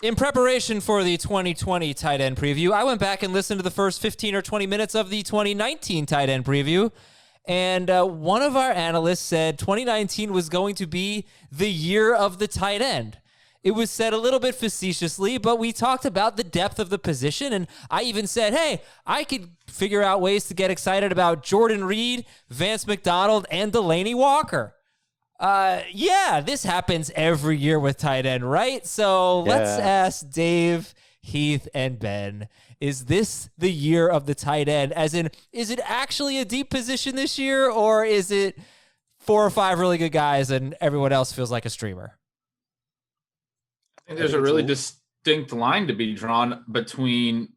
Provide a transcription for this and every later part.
In preparation for the 2020 tight end preview, I went back and listened to the first 15 or 20 minutes of the 2019 tight end preview. And one of our analysts said 2019 was going to be the year of the tight end. It was said a little bit facetiously, but we talked about the depth of the position. And I even said, hey, I could figure out ways to get excited about Jordan Reed, Vance McDonald, and Delaney Walker. Yeah, this happens every year with tight end, right? So let's ask Dave, Heath, and Ben, is this the year of the tight end? As in, is it actually a deep position this year, or is it 4 or 5 really good guys and everyone else feels like a streamer? I think there's a really distinct line to be drawn between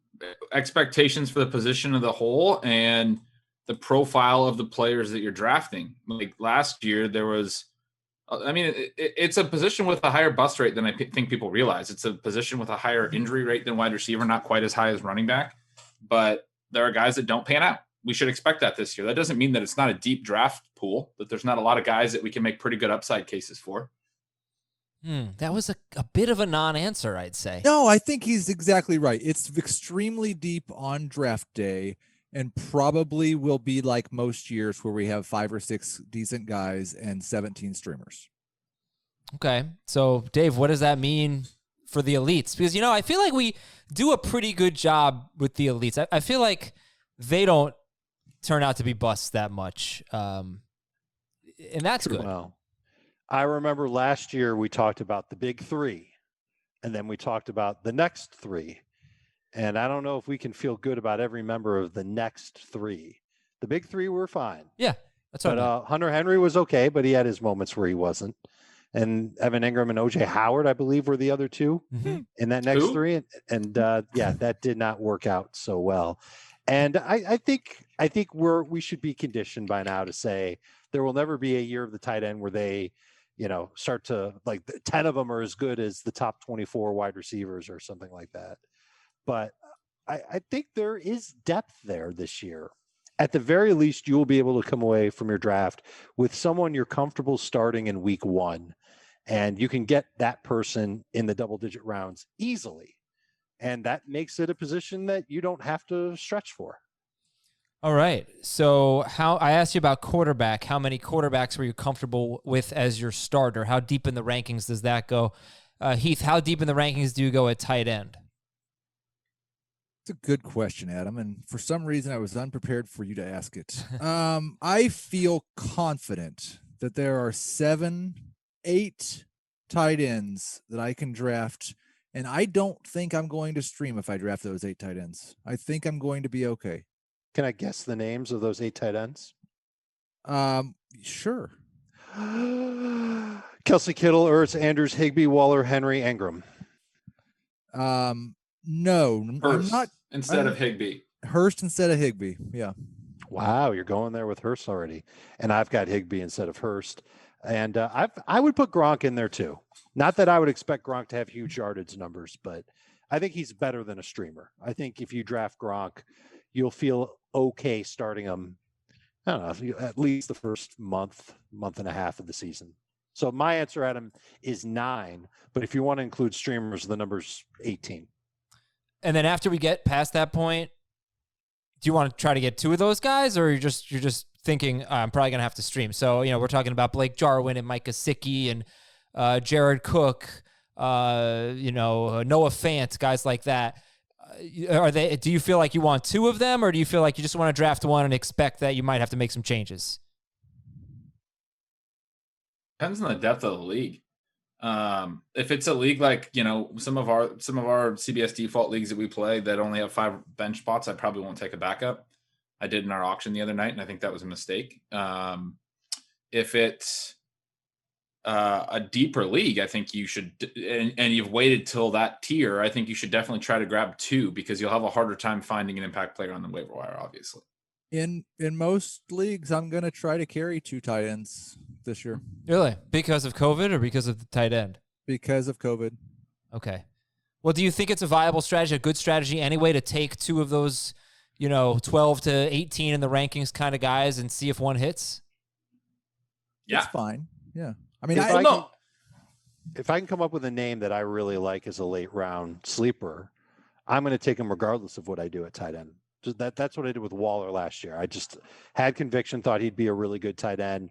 expectations for the position of the whole and the profile of the players that you're drafting. Like last year, there was, I mean, it's a position with a higher bust rate than I think people realize. It's a position with a higher injury rate than wide receiver, not quite as high as running back. But there are guys that don't pan out. We should expect that this year. That doesn't mean that it's not a deep draft pool, that there's not a lot of guys that we can make pretty good upside cases for. That was a bit of a non-answer, I'd say. No, I think he's exactly right. It's extremely deep on draft day and probably will be like most years where we have 5 or 6 decent guys and 17 streamers. Okay. So, Dave, what does that mean for the elites? Because, I feel like we do a pretty good job with the elites. I feel like they don't turn out to be busts that much. And that's good. Well, I remember last year we talked about the big 3, and then we talked about the next 3. And I don't know if we can feel good about every member of the next 3. The big 3 were fine. Yeah, that's right. But Hunter Henry was okay, but he had his moments where he wasn't. And Evan Engram and O.J. Howard, I believe, were the other 2 in that next 3. And that did not work out so well. And I think we should be conditioned by now to say there will never be a year of the tight end where they start to, like, 10 of them are as good as the top 24 wide receivers or something like that. But I think there is depth there this year. At the very least, you will be able to come away from your draft with someone you're comfortable starting in week 1. And you can get that person in the double-digit rounds easily. And that makes it a position that you don't have to stretch for. All right. So I asked you about quarterback. How many quarterbacks were you comfortable with as your starter? How deep in the rankings does that go? Heath, how deep in the rankings do you go at tight end? It's a good question, Adam. And for some reason, I was unprepared for you to ask it. I feel confident that there are 7, 8 tight ends that I can draft. And I don't think I'm going to stream if I draft those 8 tight ends. I think I'm going to be okay. Can I guess the names of those 8 tight ends? Sure. Kelce, Kittle, Ertz, Andrews, Higbee, Waller, Henry, Ingram. No, Hurst I'm not. Instead of Higbee. Hurst instead of Higbee. Yeah. Wow, you're going there with Hurst already. And I've got Higbee instead of Hurst. And I would put Gronk in there too. Not that I would expect Gronk to have huge yardage numbers, but I think he's better than a streamer. I think if you draft Gronk, you'll feel okay starting him, I don't know, at least the first month and a half of the season. So my answer, Adam, is 9. But if you want to include streamers, the number's 18. And then after we get past that point, do you want to try to get 2 of those guys, or you're just thinking I'm probably gonna have to stream? So we're talking about Blake Jarwin and Mike Gesicki and Jared Cook, Noah Fant, guys like that. Do you feel like you want 2 of them, or do you feel like you just want to draft 1 and expect that you might have to make some changes? Depends on the depth of the league. If it's a league like, some of our CBS default leagues that we play that only have 5 bench spots, I probably won't take a backup. I did in our auction the other night, and I think that was a mistake. If it's a deeper league, I think you should, and you've waited till that tier, I think you should definitely try to grab 2, because you'll have a harder time finding an impact player on the waiver wire, obviously. In most leagues, I'm going to try to carry 2 tight ends this year. Really? Because of COVID or because of the tight end? Because of COVID. Okay. Well, do you think it's a viable strategy, a good strategy anyway, to take 2 of those, 12 to 18 in the rankings kind of guys and see if one hits? Yeah. It's fine. Yeah. I mean, if I can come up with a name that I really like as a late round sleeper, I'm going to take him regardless of what I do at tight end. That's what I did with Waller last year. I just had conviction, thought he'd be a really good tight end.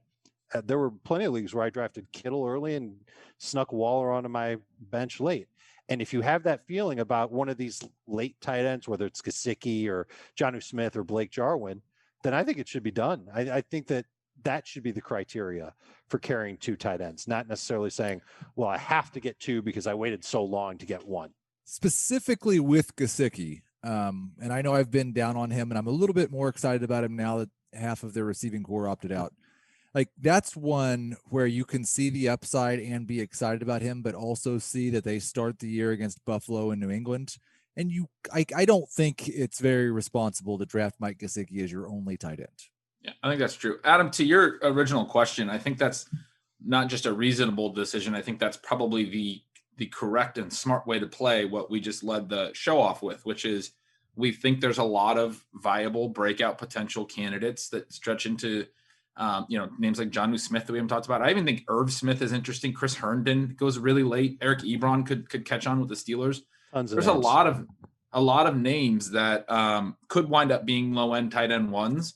There were plenty of leagues where I drafted Kittle early and snuck Waller onto my bench late. And if you have that feeling about one of these late tight ends, whether it's Gesicki or Jonnu Smith or Blake Jarwin, then I think it should be done. I think that should be the criteria for carrying two tight ends, not necessarily saying, well, I have to get two because I waited so long to get one. Specifically with Gesicki, and I know I've been down on him, and I'm a little bit more excited about him now that half of their receiving core opted out. Like, that's one where you can see the upside and be excited about him, but also see that they start the year against Buffalo and New England. And I don't think it's very responsible to draft Mike Gesicki as your only tight end. Yeah, I think that's true. Adam, to your original question, I think that's not just a reasonable decision. I think that's probably the correct and smart way to play what we just led the show off with, which is we think there's a lot of viable breakout potential candidates that stretch into names like Jonnu Smith that we haven't talked about. I even think Irv Smith is interesting. Chris Herndon goes really late. Eric Ebron could catch on with the Steelers. There's a lot of names that could wind up being low end tight end ones.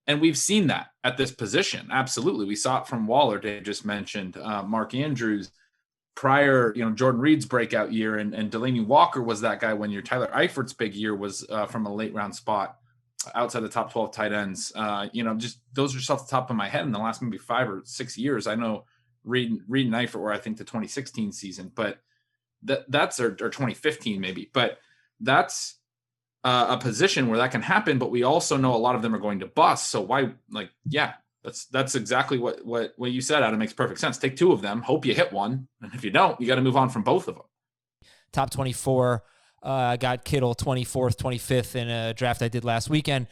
And we've seen that at this position. Absolutely. We saw it from Waller. Dave just mentioned Mark Andrews prior, Jordan Reed's breakout year, and Delaney Walker was that guy when your Tyler Eifert's big year was from a late round spot outside the top 12 tight ends. Just those are just off the top of my head in the last maybe 5 or 6 years. I know Reed and Eifert were, I think, the 2016 season, but that's or 2015 maybe, but that's a position where that can happen. But we also know a lot of them are going to bust. So why, that's exactly what you said, Adam. Makes perfect sense. Take two of them, hope you hit one. And if you don't, you got to move on from both of them. Top 24. I got Kittle 24th, 25th in a draft I did last weekend.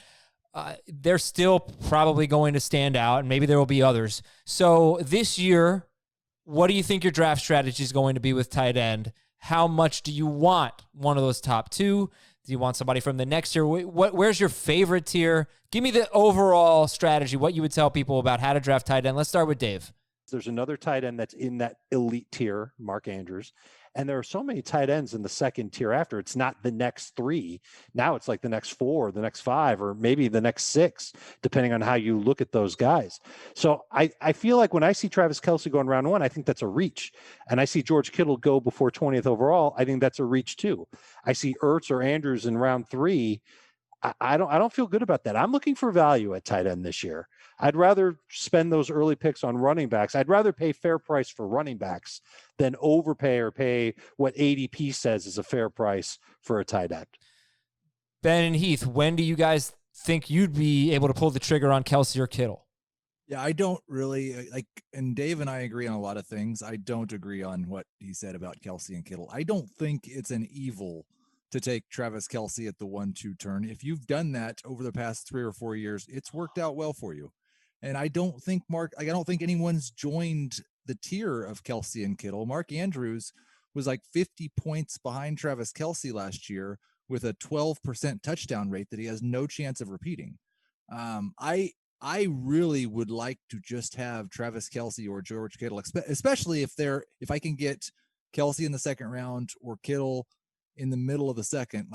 They're still probably going to stand out, and maybe there will be others. So this year, what do you think your draft strategy is going to be with tight end? How much do you want one of those top two? Do you want somebody from the next year? Where's your favorite tier? Give me the overall strategy, what you would tell people about how to draft tight end. Let's start with Dave. There's another tight end that's in that elite tier, Mark Andrews. And there are so many tight ends in the second tier after. It's not the next three. Now it's like the next 4, the next 5, or maybe the next 6, depending on how you look at those guys. So I feel like when I see Travis Kelce go in round 1, I think that's a reach. And I see George Kittle go before 20th overall, I think that's a reach too. I see Ertz or Andrews in round 3. I don't feel good about that. I'm looking for value at tight end this year. I'd rather spend those early picks on running backs. I'd rather pay fair price for running backs than overpay or pay what ADP says is a fair price for a tight end. Ben and Heath, when do you guys think you'd be able to pull the trigger on Kelce or Kittle? Yeah, I don't really and Dave and I agree on a lot of things. I don't agree on what he said about Kelce and Kittle. I don't think it's an evil to take Travis Kelce at the 1-2 turn. If you've done that over the past 3 or 4 years, it's worked out well for you. And I don't think anyone's joined the tier of Kelce and Kittle. Mark Andrews was like 50 points behind Travis Kelce last year with a 12% touchdown rate that he has no chance of repeating. I really would like to just have Travis Kelce or George Kittle, especially if I can get Kelce in the second round or Kittle in the middle of the second.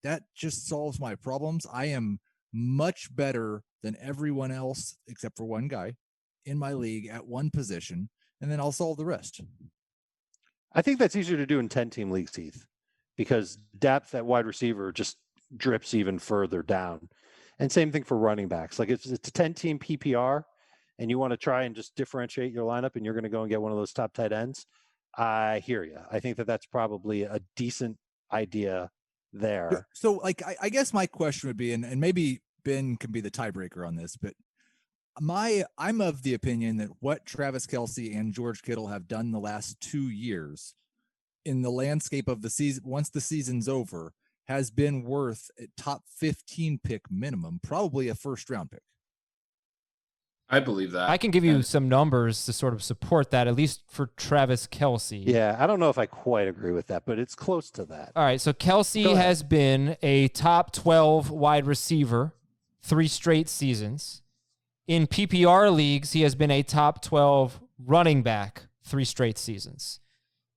That just solves my problems. I am much better than everyone else except for one guy in my league at one position, and then I'll solve the rest. I think that's easier to do in 10-team leagues, Heath, because depth at wide receiver just drips even further down. And same thing for running backs. Like if it's a 10-team PPR and you want to try and just differentiate your lineup and you're going to go and get one of those top tight ends, I hear you. I think that's probably a decent idea there. So I guess my question would be, and maybe Ben can be the tiebreaker on this, but I'm of the opinion that what Travis Kelce and George Kittle have done the last 2 years in the landscape of the season, once the season's over, has been worth a top 15 pick minimum, probably a first round pick. I believe that. I can give you some numbers to sort of support that, at least for Travis Kelce. Yeah, I don't know if I quite agree with that, but it's close to that. All right, so Kelce has been a top 12 wide receiver 3 straight seasons. In PPR leagues, he has been a top 12 running back 3 straight seasons.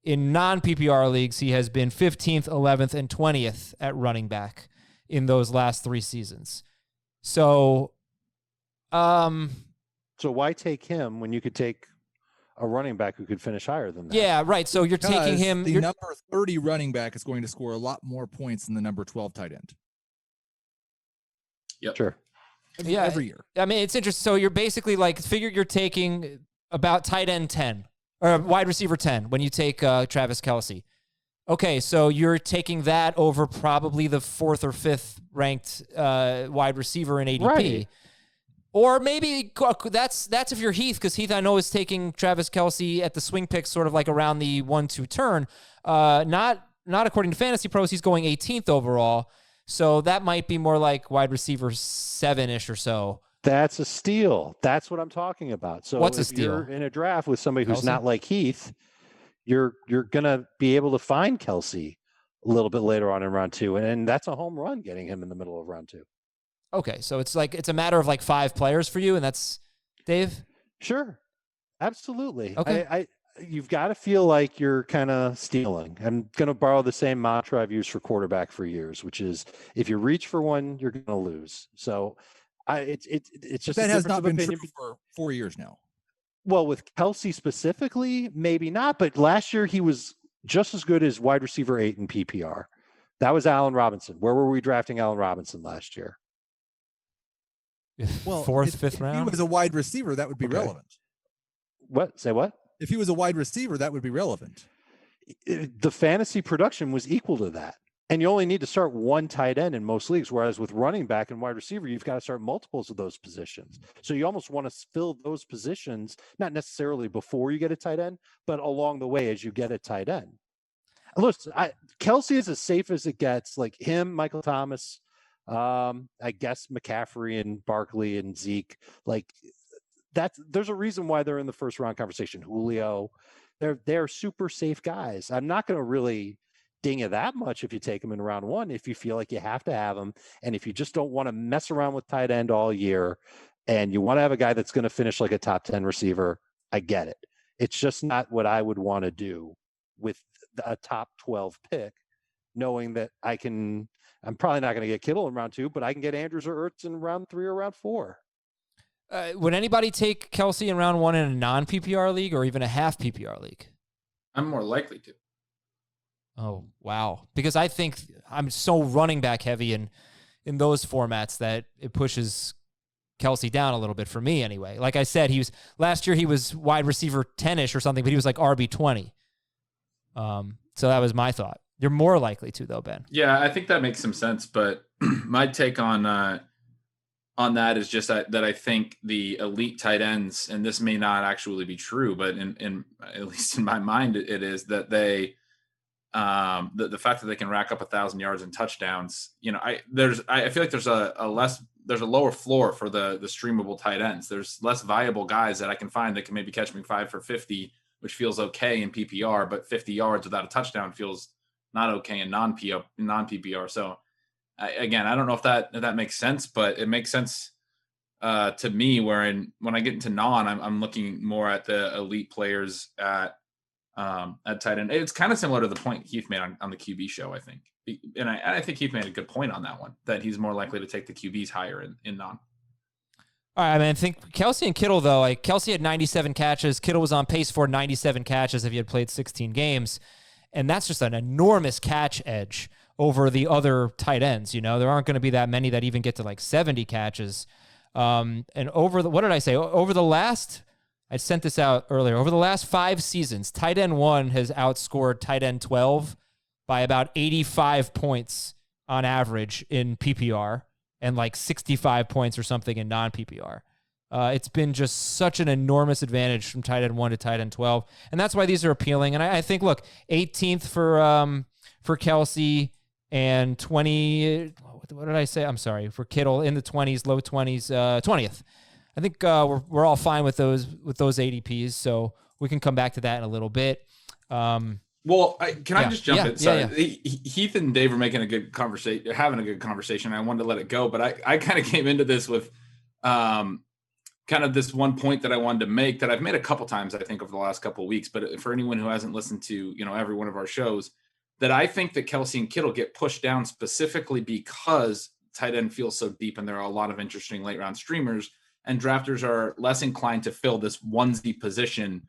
In non-PPR leagues, he has been 15th, 11th, and 20th at running back in those last 3 seasons. So, so why take him when you could take a running back who could finish higher than that? Yeah, right. So you're taking him. The number 30 running back is going to score a lot more points than the number 12 tight end. Yep. Sure. Every year. I mean, it's interesting. So you're basically like, figure you're taking about tight end 10 or wide receiver 10 when you take Travis Kelce. Okay, so you're taking that over probably the 4th or 5th ranked wide receiver in ADP. Right. Or maybe that's if you're Heath, because Heath I know is taking Travis Kelce at the swing pick sort of like around the 1-2 turn. Not according to Fantasy Pros, he's going 18th overall. So that might be more like wide receiver 7-ish or so. That's a steal. That's what I'm talking about. So what's a if steal? You're in a draft with somebody who's Kelce? not like Heath, you're going to be able to find Kelce a little bit later on in round 2. And that's a home run getting him in the middle of round 2. Okay, so it's a matter of like 5 players for you, and that's Dave? Sure. Absolutely. Okay. You've got to feel like you're kind of stealing. I'm going to borrow the same mantra I've used for quarterback for years, which is if you reach for one, you're going to lose. So it's just that has not been true for 4 years now. Well, with Kelce specifically, maybe not. But last year he was just as good as wide receiver 8 in PPR. That was Allen Robinson. Where were we drafting Allen Robinson last year? Well, 4th, 5th round. If he was a wide receiver, that would be relevant. What? Say what? If he was a wide receiver, that would be relevant. The fantasy production was equal to that. And you only need to start one tight end in most leagues, whereas with running back and wide receiver, you've got to start multiples of those positions. So you almost want to fill those positions, not necessarily before you get a tight end, but along the way as you get a tight end. Listen, Kelce is as safe as it gets, like him, Michael Thomas, I guess McCaffrey and Barkley and Zeke. Like there's a reason why they're in the first round conversation. Julio, they're super safe guys. I'm not going to really ding you that much if you take them in round 1, if you feel like you have to have them. And if you just don't want to mess around with tight end all year and you want to have a guy that's going to finish like a top 10 receiver, I get it. It's just not what I would want to do with a top 12 pick, knowing that I'm probably not going to get Kittle in round 2, but I can get Andrews or Ertz in round 3 or round 4. Would anybody take Kelce in round 1 in a non-PPR league or even a half PPR league? I'm more likely to. Oh, wow. Because I think I'm so running back heavy in those formats that it pushes Kelce down a little bit for me anyway. Like I said, last year he was wide receiver 10-ish or something, but he was like RB 20. So that was my thought. You're more likely to, though, Ben. Yeah, I think that makes some sense. But my take on that is just that I think the elite tight ends, and this may not actually be true, but in at least in my mind, it is that they, the fact that they can rack up 1,000 yards and touchdowns. I feel like there's a lower floor for the streamable tight ends. There's less viable guys that I can find that can maybe catch me 5 for 50, which feels okay in PPR, but 50 yards without a touchdown feels not okay in non-PPR. So I don't know if that makes sense, but it makes sense to me. When I get into non, I'm looking more at the elite players at tight end. It's kind of similar to the point Heath made on the QB show, I think. And I think Heath made a good point on that one, that he's more likely to take the QBs higher in non. All right, I mean, I think Kelce and Kittle, though, like Kelce had 97 catches. Kittle was on pace for 97 catches if he had played 16 games. And that's just an enormous catch edge over the other tight ends. There aren't going to be that many that even get to like 70 catches. And what did I say? I sent this out earlier. Over the last 5 seasons, tight end 1 has outscored tight end 12 by about 85 points on average in PPR and like 65 points or something in non-PPR. It's been just such an enormous advantage from tight end 1 to tight end 12. And that's why these are appealing. And I think, look, 18th for Kelce and 20, what did I say? I'm sorry, for Kittle in the 20s, low 20s, 20th. I think we're all fine with those ADPs, so we can come back to that in a little bit. Well, can I just jump in? Sorry, yeah. Heath and Dave are having a good conversation. I wanted to let it go, but I kind of came into this with kind of this one point that I wanted to make that I've made a couple times, I think, over the last couple of weeks, but for anyone who hasn't listened to, every one of our shows, that I think that Kelce and Kittle get pushed down specifically because tight end feels so deep and there are a lot of interesting late round streamers, and drafters are less inclined to fill this onesie position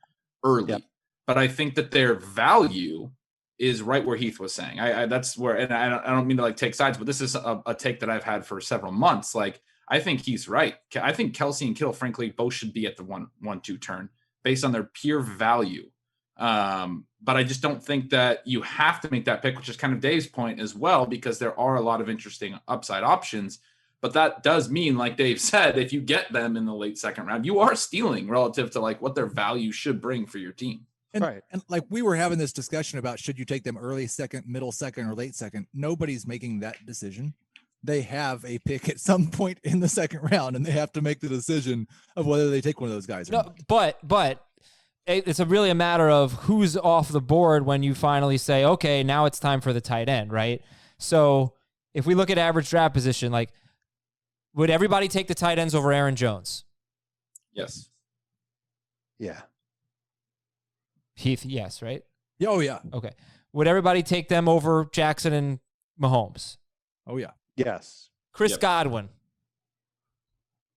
early. Yep. But I think that their value is right where Heath was saying. That's where, and I don't mean to take sides, but this is a take that I've had for several months. I think he's right. I think Kelce and Kittle, frankly, both should be at the 1-2 turn based on their pure value. But I just don't think that you have to make that pick, which is kind of Dave's point as well, because there are a lot of interesting upside options. But that does mean, like Dave said, if you get them in the late second round, you are stealing relative to what their value should bring for your team. And we were having this discussion about should you take them early second, middle second, or late second. Nobody's making that decision. They have a pick at some point in the second round, and they have to make the decision of whether they take one of those guys or not. But it's really a matter of who's off the board when you finally say, okay, now it's time for the tight end, right? So if we look at average draft position, would everybody take the tight ends over Aaron Jones? Yes. Yeah. Heath, yes, right? Oh, yeah. Okay. Would everybody take them over Jackson and Mahomes? Oh, yeah. Yes. Chris Godwin?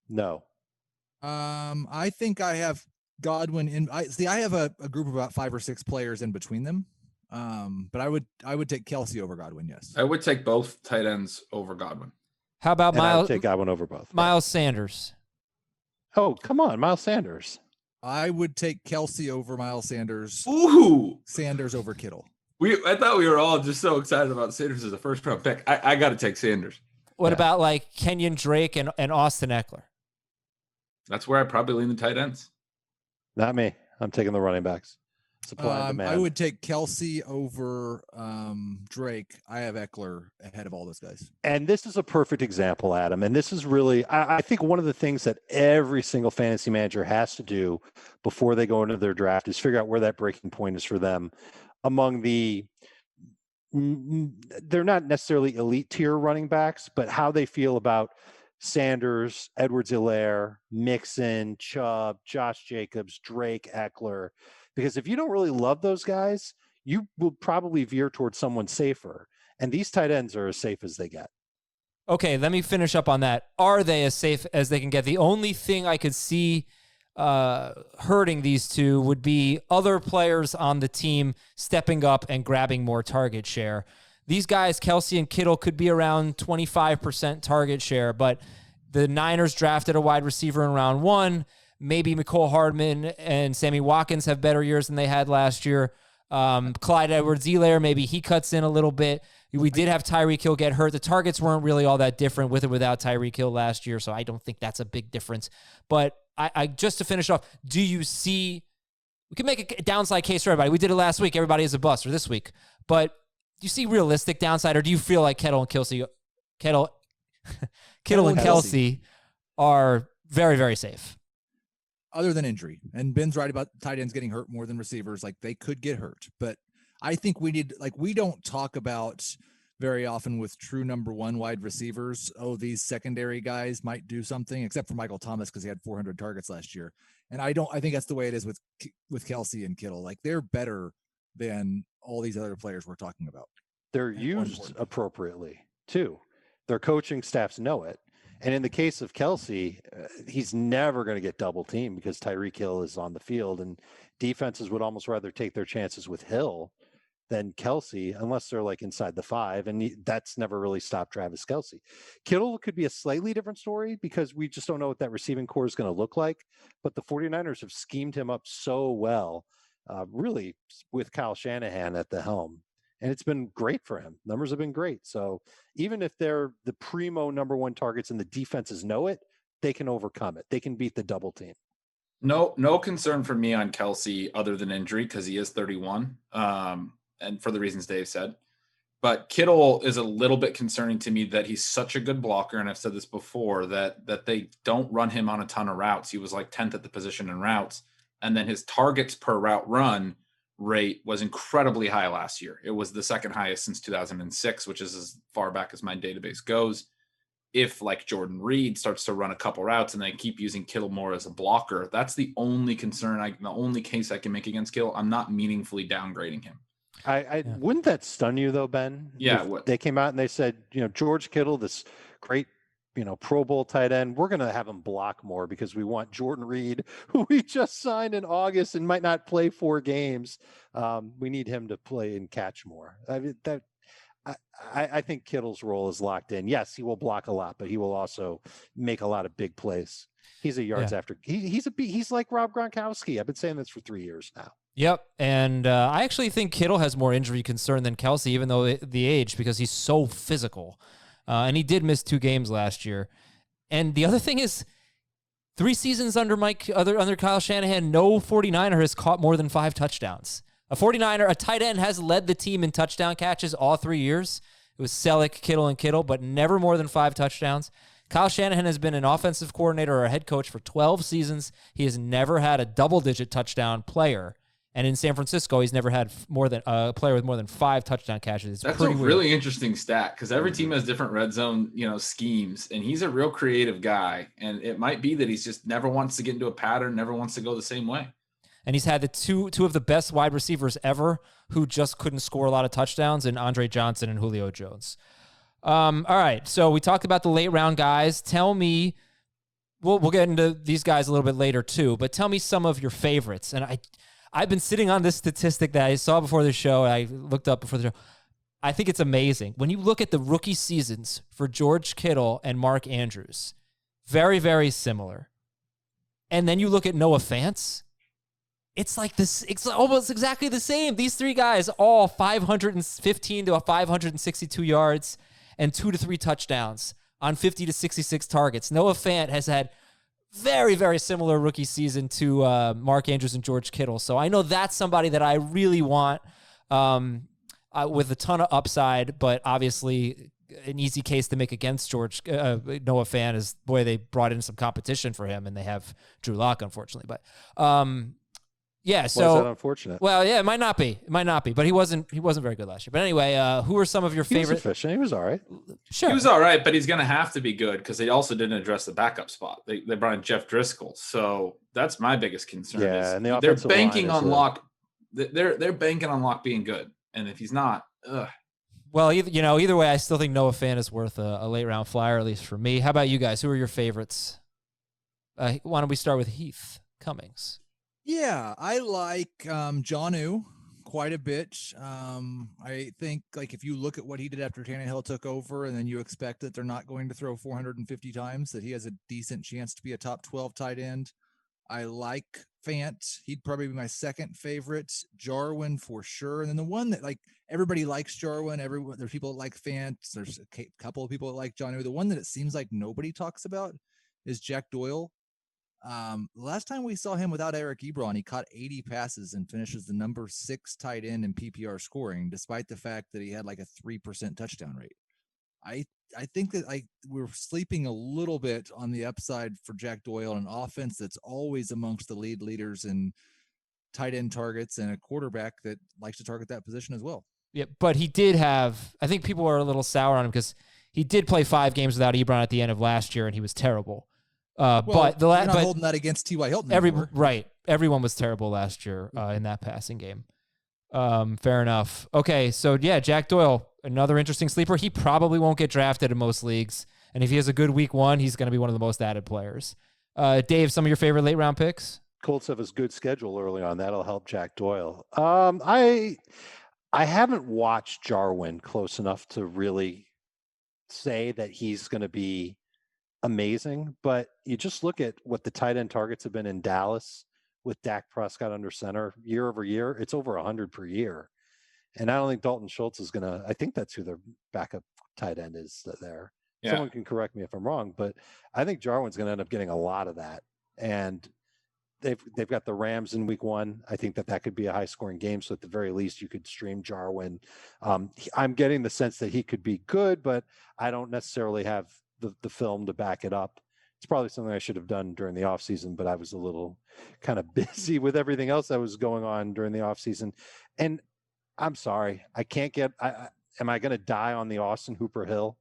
No. I think I have Godwin in. I have a group of about 5 or 6 players in between them. But I would take Kelce over Godwin, yes. I would take both tight ends over Godwin. How about Miles? I would take Godwin over both. Miles Sanders. Oh, come on, Miles Sanders. I would take Kelce over Miles Sanders. Ooh. Sanders over Kittle. I thought we were all just so excited about Sanders as a first round pick. I got to take Sanders. What about Kenyon Drake and Austin Eckler? That's where I probably lean the tight ends. Not me. I'm taking the running backs. Supply and demand. I would take Kelce over Drake. I have Eckler ahead of all those guys. And this is a perfect example, Adam. And this is really, I think one of the things that every single fantasy manager has to do before they go into their draft is figure out where that breaking point is for them among they're not necessarily elite tier running backs, but how they feel about Sanders, Edwards-Helaire, Mixon, Chubb, Josh Jacobs, Drake, Eckler. Because if you don't really love those guys, you will probably veer towards someone safer. And these tight ends are as safe as they get. Okay, let me finish up on that. Are they as safe as they can get? The only thing I could see hurting these two would be other players on the team stepping up and grabbing more target share. These guys, Kelce and Kittle, could be around 25% target share, but the Niners drafted a wide receiver in round 1. Maybe McCole Hardman and Sammy Watkins have better years than they had last year. Clyde Edwards-Helaire, maybe he cuts in a little bit. We did have Tyreek Hill get hurt. The targets weren't really all that different with or without Tyreek Hill last year, so I don't think that's a big difference. But I just to finish off, do you see – we can make a downside case for everybody. We did it last week. Everybody is a bust, or this week. But do you see realistic downside, or do you feel like Kittle and Kelce are very, very safe? Other than injury. And Ben's right about tight ends getting hurt more than receivers. They could get hurt. But I think we need, we don't talk about very often with true number 1 wide receivers, these secondary guys might do something, except for Michael Thomas because he had 400 targets last year. And I think that's the way it is with Kelce and Kittle. They're better than all these other players we're talking about. They're used appropriately too. Their coaching staffs know it. And in the case of Kelce, he's never going to get double teamed because Tyreek Hill is on the field, and defenses would almost rather take their chances with Hill than Kelce, unless they're inside the 5. And that's never really stopped Travis Kelce. Kittle could be a slightly different story because we just don't know what that receiving core is going to look like. But the 49ers have schemed him up so well, really with Kyle Shanahan at the helm. And it's been great for him. Numbers have been great. So even if they're the primo number 1 targets and the defenses know it, they can overcome it. They can beat the double team. No concern for me on Kelce other than injury because he is 31. And for the reasons Dave said. But Kittle is a little bit concerning to me that he's such a good blocker. And I've said this before, that they don't run him on a ton of routes. He was 10th at the position in routes. And then his targets per route run rate was incredibly high last year. It was the second highest since 2006, which is as far back as my database goes. if like Jordan Reed starts to run a couple routes and they keep using Kittle more as a blocker, that's the only concern, the only case I can make against Kittle. I'm not meaningfully downgrading him. Wouldn't that stun you though, Ben? Yeah. If they came out and they said, George Kittle, this great, Pro Bowl tight end, we're going to have him block more because we want Jordan Reed, who we just signed in August and might not play 4 games. We need him to play and catch more. I think Kittle's role is locked in. Yes, he will block a lot, but he will also make a lot of big plays. He's a yards after. He's like Rob Gronkowski. I've been saying this for 3 years now. Yep, and I actually think Kittle has more injury concern than Kelce, even though the age, because he's so physical. And he did miss 2 games last year. And the other thing is, 3 seasons under Kyle Shanahan, no 49er has caught more than 5 touchdowns. A tight end has led the team in touchdown catches all 3 years. It was Selleck, Kittle, and Kittle, but never more than 5 touchdowns. Kyle Shanahan has been an offensive coordinator or a head coach for 12 seasons. He has never had a double-digit touchdown player. And in San Francisco, he's never had more than a player with more than 5 touchdown catches. That's a really interesting stat because every team has different red zone, schemes, and he's a real creative guy. And it might be that he's just never wants to get into a pattern, never wants to go the same way. And he's had the two of the best wide receivers ever who just couldn't score a lot of touchdowns in Andre Johnson and Julio Jones. All right, so we talked about the late round guys. Tell me, we'll get into these guys a little bit later too, but tell me some of your favorites. And I've been sitting on this statistic that I saw before the show. I looked up before the show. I think it's amazing. When you look at the rookie seasons for George Kittle and Mark Andrews, very, very similar. And then you look at Noah Fant, it's like this. It's almost exactly the same. These 3 guys, all 515 to 562 yards and 2 to 3 touchdowns on 50 to 66 targets. Noah Fant has had very, very similar rookie season to Mark Andrews and George Kittle. So I know that's somebody that I really want with a ton of upside, but obviously an easy case to make against Noah Fant is, boy, they brought in some competition for him, and they have Drew Lock, unfortunately. But yeah, so Why is that unfortunate? Well, yeah, it might not be, but he wasn't very good last year. But anyway, who are some of your favorite? He was efficient. He was all right. Sure, he was all right, but he's going to have to be good because they also didn't address the backup spot. They brought in Jeff Driscoll, so that's my biggest concern. Yeah, and they're banking on Lock. They're banking on Lock being good, and if he's not, well, either way, I still think Noah Fant is worth a late round flyer, at least for me. How about you guys? Who are your favorites? Why don't we start with Heath Cummings? Yeah, I like Jonnu quite a bit. I think if you look at what he did after Tannehill took over, and then you expect that they're not going to throw 450 times, that he has a decent chance to be a top 12 tight end. I like Fant. He'd probably be my second favorite. Jarwin for sure. And then the one that everybody likes Jarwin. There's people that like Fant. There's a couple of people that like Jonnu. The one that it seems like nobody talks about is Jack Doyle. Last time we saw him without Eric Ebron, he caught 80 passes and finishes the number 6 tight end in PPR scoring, despite the fact that he had a 3% touchdown rate. I think that we're sleeping a little bit on the upside for Jack Doyle, an offense that's always amongst the leaders in tight end targets, and a quarterback that likes to target that position as well. Yeah, but he did have, I think people are a little sour on him because he did play 5 games without Ebron at the end of last year, and he was terrible. But you're not holding that against T.Y. Hilton. Everyone was terrible last year in that passing game. Fair enough. Okay, so yeah, Jack Doyle, another interesting sleeper. He probably won't get drafted in most leagues, and if he has a good week 1, he's going to be one of the most added players. Dave, some of your favorite late round picks? Colts have a good schedule early on. That'll help Jack Doyle. I haven't watched Jarwin close enough to really say that he's going to be amazing, but you just look at what the tight end targets have been in Dallas with Dak Prescott under center year over year. It's over 100 per year. And I don't think Dalton Schultz is going to, I think that's who their backup tight end is there. Yeah. Someone can correct me if I'm wrong, but I think Jarwin's going to end up getting a lot of that. And they've got the Rams in week 1. I think that could be a high scoring game. So at the very least, you could stream Jarwin. I'm getting the sense that he could be good, but I don't necessarily have the film to back it up. It's probably something I should have done during the off season, but I was a little kind of busy with everything else that was going on during the off season. And I'm sorry, I can't get, am I going to die on the Austin Hooper hill?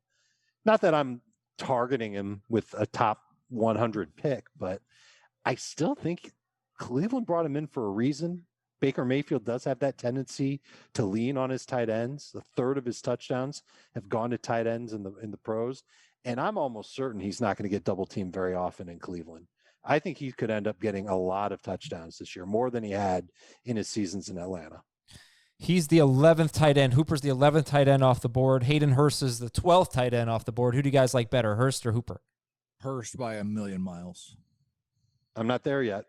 Not that I'm targeting him with a top 100 pick, but I still think Cleveland brought him in for a reason. Baker Mayfield does have that tendency to lean on his tight ends. A third of his touchdowns have gone to tight ends in the pros, and I'm almost certain he's not going to get double teamed very often in Cleveland. I think he could end up getting a lot of touchdowns this year, more than he had in his seasons in Atlanta. He's the 11th tight end. Hooper's the 11th tight end off the board. Hayden Hurst is the 12th tight end off the board. Who do you guys like better, Hurst or Hooper? Hurst by a million miles. I'm not there yet.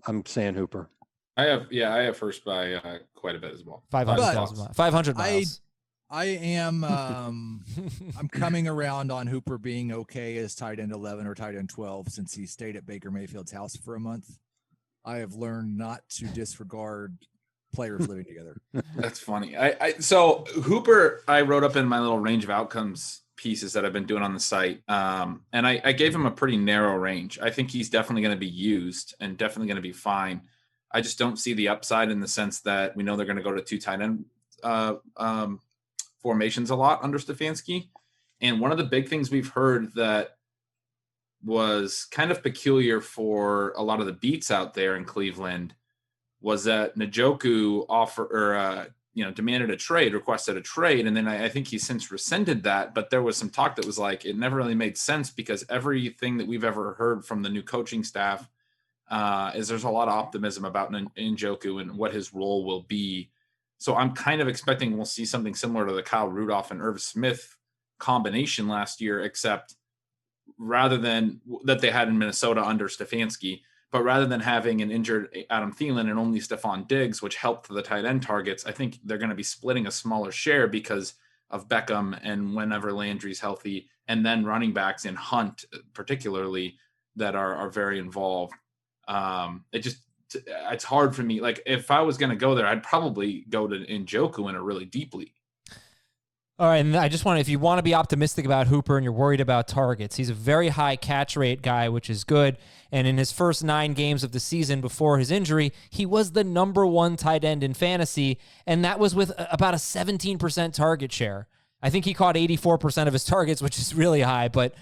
I'm saying Hooper. I have Hurst by quite a bit as well. 500 miles. I am I'm coming around on Hooper being okay as tight end 11 or tight end 12 since he stayed at Baker Mayfield's house for a month. I have learned not to disregard players living together. That's funny. So Hooper, I wrote up in my little range of outcomes pieces that I've been doing on the site. And I gave him a pretty narrow range. I think he's definitely going to be used and definitely going to be fine. I just don't see the upside in the sense that we know they're going to go to two tight end formations a lot under Stefanski. And one of the big things we've heard that was kind of peculiar for a lot of the beats out there in Cleveland was that Njoku demanded requested a trade. And then I think he since rescinded that, but there was some talk that was like, it never really made sense because everything that we've ever heard from the new coaching staff is there's a lot of optimism about Njoku and what his role will be. So I'm kind of expecting we'll see something similar to the Kyle Rudolph and Irv Smith combination last year, except rather than that they had in Minnesota under Stefanski, but rather than having an injured Adam Thielen and only Stephon Diggs, which helped the tight end targets, I think they're going to be splitting a smaller share because of Beckham and whenever Landry's healthy, and then running backs in Hunt particularly that are very involved. It's hard for me. Like if I was going to go there, I'd probably go to Njoku in a really deep league. All right, and I just want to, if you want to be optimistic about Hooper and you're worried about targets, he's a very high catch rate guy, which is good. And in his first 9 games of the season before his injury, he was the number 1 tight end in fantasy, and that was with about a 17% target share. I think he caught 84% of his targets, which is really high, but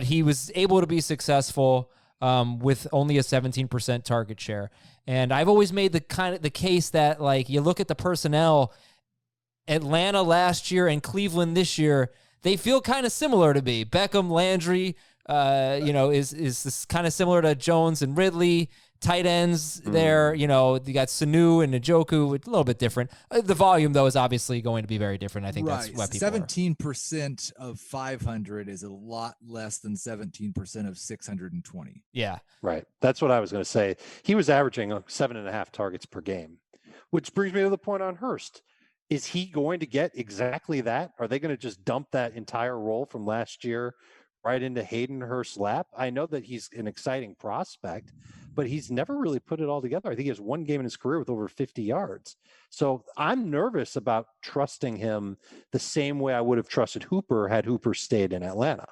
he was able to be successful with only a 17% target share. And I've always made the case that, like, you look at the personnel, Atlanta last year and Cleveland this year, they feel kind of similar to me. Beckham, Landry, is kind of similar to Jones and Ridley. Tight ends there, you got Sanu and Njoku, a little bit different. The volume, though, is obviously going to be very different. I think that's what people 17% of 500 is a lot less than 17% of 620. Yeah. Right. That's what I was going to say. He was averaging 7.5 targets per game, which brings me to the point on Hurst. Is he going to get exactly that? Are they going to just dump that entire role from last year right into Hayden Hurst's lap? I know that he's an exciting prospect, but he's never really put it all together. I think he has 1 game in his career with over 50 yards. So I'm nervous about trusting him the same way I would have trusted Hooper had Hooper stayed in Atlanta.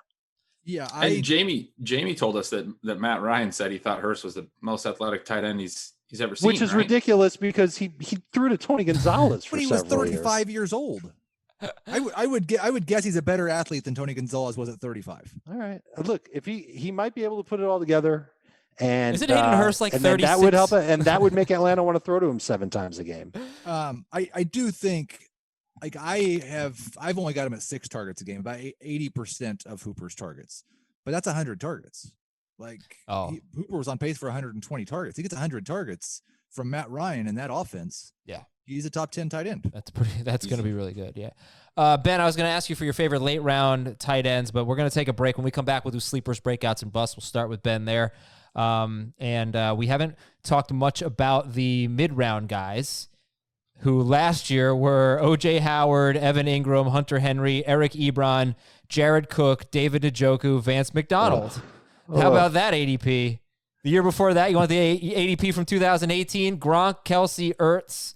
Yeah, and Jamie told us that Matt Ryan said he thought Hurst was the most athletic tight end he's ever seen, which is ridiculous because he threw to Tony Gonzalez for he was 35 years old. I would guess he's a better athlete than Tony Gonzalez was at 35. All right, look, if he might be able to put it all together, and isn't Hayden Hurst like 36? That would help, and that would make Atlanta want to throw to him 7 times a game. I do think, like, I've only got him at 6 targets a game, about 80% of Hooper's targets, but that's 100 targets. Like, Hooper was on pace for 120 targets. He gets 100 targets from Matt Ryan in that offense. Yeah. He's a top 10 tight end. That's going to be really good. Yeah. Ben, I was going to ask you for your favorite late round tight ends, but we're going to take a break. When we come back, we'll do sleepers, breakouts, and busts. We'll start with Ben there. And we haven't talked much about the mid-round guys who last year were O.J. Howard, Evan Engram, Hunter Henry, Eric Ebron, Jared Cook, David Njoku, Vance McDonald. How about that ADP? The year before that, you want the ADP from 2018, Gronk, Kelce, Ertz,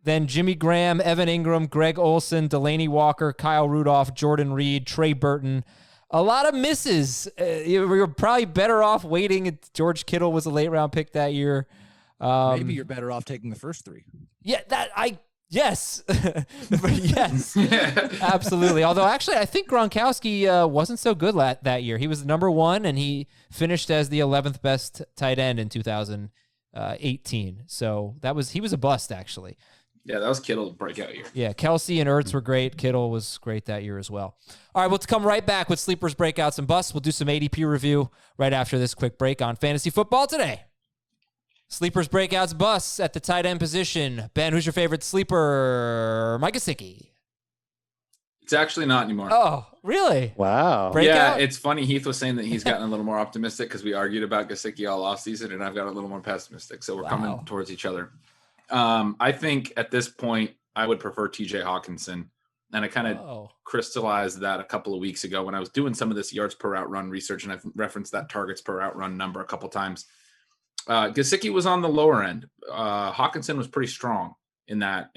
then Jimmy Graham, Evan Engram, Greg Olsen, Delaney Walker, Kyle Rudolph, Jordan Reed, Trey Burton. A lot of misses. You're probably better off waiting. George Kittle was a late round pick that year. Maybe you're better off taking the first 3. Yeah, Yes. Yes. Absolutely. Although, actually, I think Gronkowski wasn't so good that year. He was number 1, and he finished as the 11th best tight end in 2018. So he was a bust, actually. Yeah, that was Kittle's breakout year. Yeah, Kelce and Ertz were great. Kittle was great that year as well. All right, we'll come right back with sleepers, breakouts, and busts. We'll do some ADP review right after this quick break on Fantasy Football Today. Sleepers, breakouts, busts at the tight end position. Ben, who's your favorite sleeper? Mike Gesicki. It's actually not anymore. Oh, really? Wow. Breakout? Yeah, it's funny. Heath was saying that he's gotten a little more optimistic because we argued about Gesicki all offseason, and I've got a little more pessimistic. So we're coming towards each other. I think at this point, I would prefer TJ Hockenson. And I kind of crystallized that a couple of weeks ago when I was doing some of this yards per route run research, and I've referenced that targets per route run number a couple times. Gesicki was on the lower end. Hockenson was pretty strong in that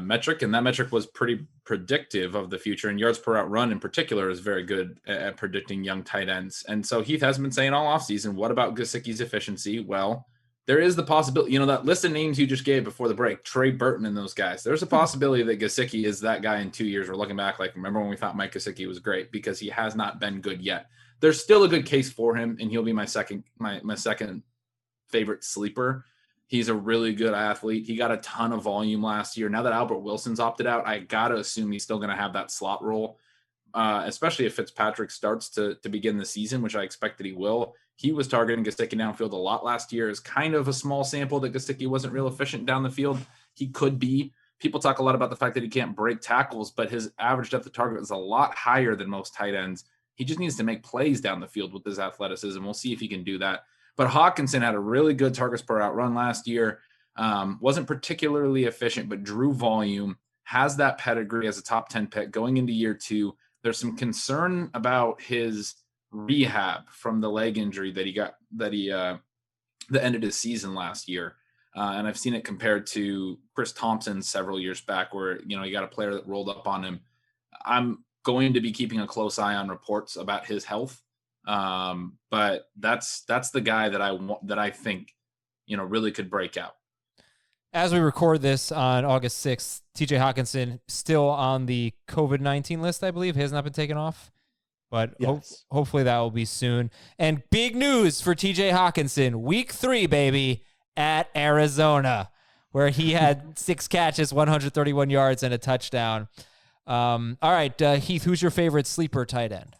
metric, and that metric was pretty predictive of the future. And yards per route run in particular is very good at predicting young tight ends. And so Heath has been saying all offseason, what about Gesicki's efficiency? Well, there is the possibility, that list of names you just gave before the break, Trey Burton and those guys. There's a possibility that Gesicki is that guy in 2 years. We're looking back like, remember when we thought Mike Gesicki was great, because he has not been good yet. There's still a good case for him, and he'll be my second favorite sleeper. He's a really good athlete. He got a ton of volume last year. Now that Albert Wilson's opted out, I got to assume he's still going to have that slot role, especially if Fitzpatrick starts to begin the season, which I expect that he will. He was targeting Gesicki downfield a lot last year. It's kind of a small sample that Gesicki wasn't real efficient down the field. He could be. People talk a lot about the fact that he can't break tackles, but his average depth of target is a lot higher than most tight ends. He just needs to make plays down the field with his athleticism. We'll see if he can do that. But Hockenson had a really good targets per out run last year. Wasn't particularly efficient, but drew volume, has that pedigree as a top 10 pick going into year 2. There's some concern about his rehab from the leg injury that ended his season last year. And I've seen it compared to Chris Thompson several years back where, he got a player that rolled up on him. I'm going to be keeping a close eye on reports about his health. But that's the guy that I think, really could break out. As we record this on August 6th, TJ Hockenson still on the COVID-19 list, I believe. He has not been taken off, but yes. Hopefully that will be soon. And big news for TJ Hockenson, week 3, baby, at Arizona, where he had 6 catches, 131 yards, and a touchdown. All right, Heath, who's your favorite sleeper tight end?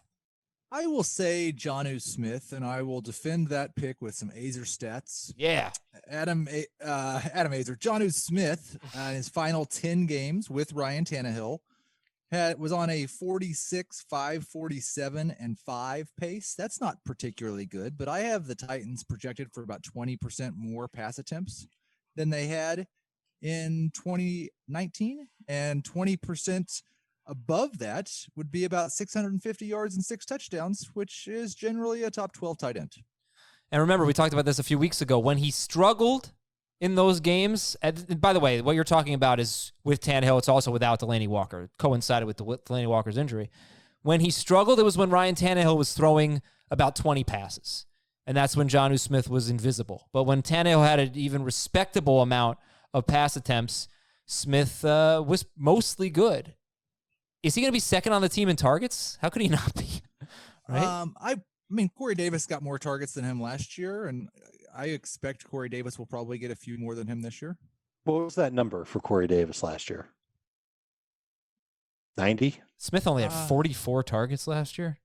I will say Jonnu Smith, and I will defend that pick with some Azer stats. Yeah. Adam Azer. Jonnu Smith, in his final 10 games with Ryan Tannehill, was on a 46, 5, 47, and 5 pace. That's not particularly good, but I have the Titans projected for about 20% more pass attempts than they had in 2019, and 20% above that would be about 650 yards and 6 touchdowns, which is generally a top 12 tight end. And remember, we talked about this a few weeks ago. When he struggled in those games, and by the way, what you're talking about is with Tannehill, it's also without Delaney Walker. It coincided with Delaney Walker's injury. When he struggled, it was when Ryan Tannehill was throwing about 20 passes. And that's when Jonnu Smith was invisible. But when Tannehill had an even respectable amount of pass attempts, Smith was mostly good. Is he going to be second on the team in targets? How could he not be? Right? I mean, Corey Davis got more targets than him last year, and I expect Corey Davis will probably get a few more than him this year. What was that number for Corey Davis last year? 90? Smith only had 44 targets last year.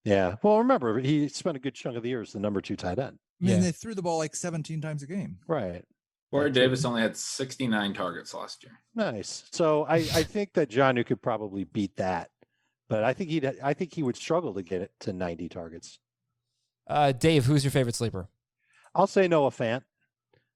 Yeah. Well, remember, he spent a good chunk of the year as the number 2 tight end. I mean, they threw the ball like 17 times a game. Right. Corey Davis only had 69 targets last year. Nice. So I think that Jonnu could probably beat that, but I think he would struggle to get it to 90 targets. Dave, who's your favorite sleeper? I'll say Noah Fant.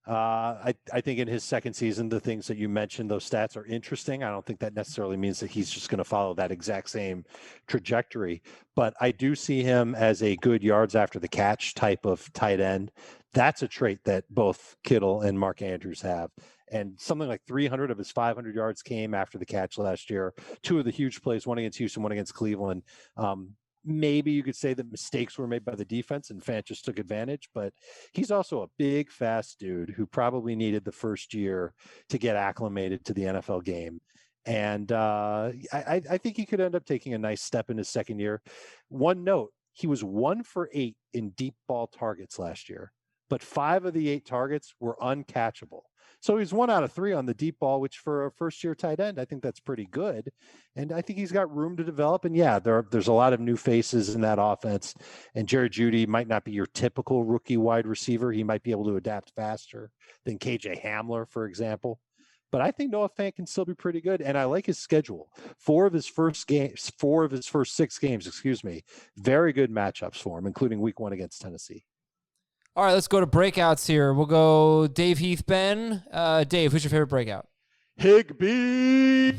I think in his second season, the things that you mentioned, those stats are interesting. I don't think that necessarily means that he's just going to follow that exact same trajectory, but I do see him as a good yards after the catch type of tight end. That's a trait that both Kittle and Mark Andrews have. And something like 300 of his 500 yards came after the catch last year. 2 of the huge plays, one against Houston, one against Cleveland. maybe you could say that mistakes were made by the defense and Fant just took advantage, but he's also a big, fast dude who probably needed the first year to get acclimated to the NFL game. And I think he could end up taking a nice step in his second year. One note, he was 1 for 8 in deep ball targets last year, but 5 of the 8 targets were uncatchable. So he's 1 out of 3 on the deep ball, which for a first-year tight end, I think that's pretty good. And I think he's got room to develop. And yeah, there's a lot of new faces in that offense. And Jerry Jeudy might not be your typical rookie wide receiver. He might be able to adapt faster than KJ Hamler, for example. But I think Noah Fant can still be pretty good. And I like his schedule. 4 of his first 6 games, very good matchups for him, including week 1 against Tennessee. All right, let's go to breakouts here. We'll go Dave, Heath, Ben. Dave, who's your favorite breakout? Higbee.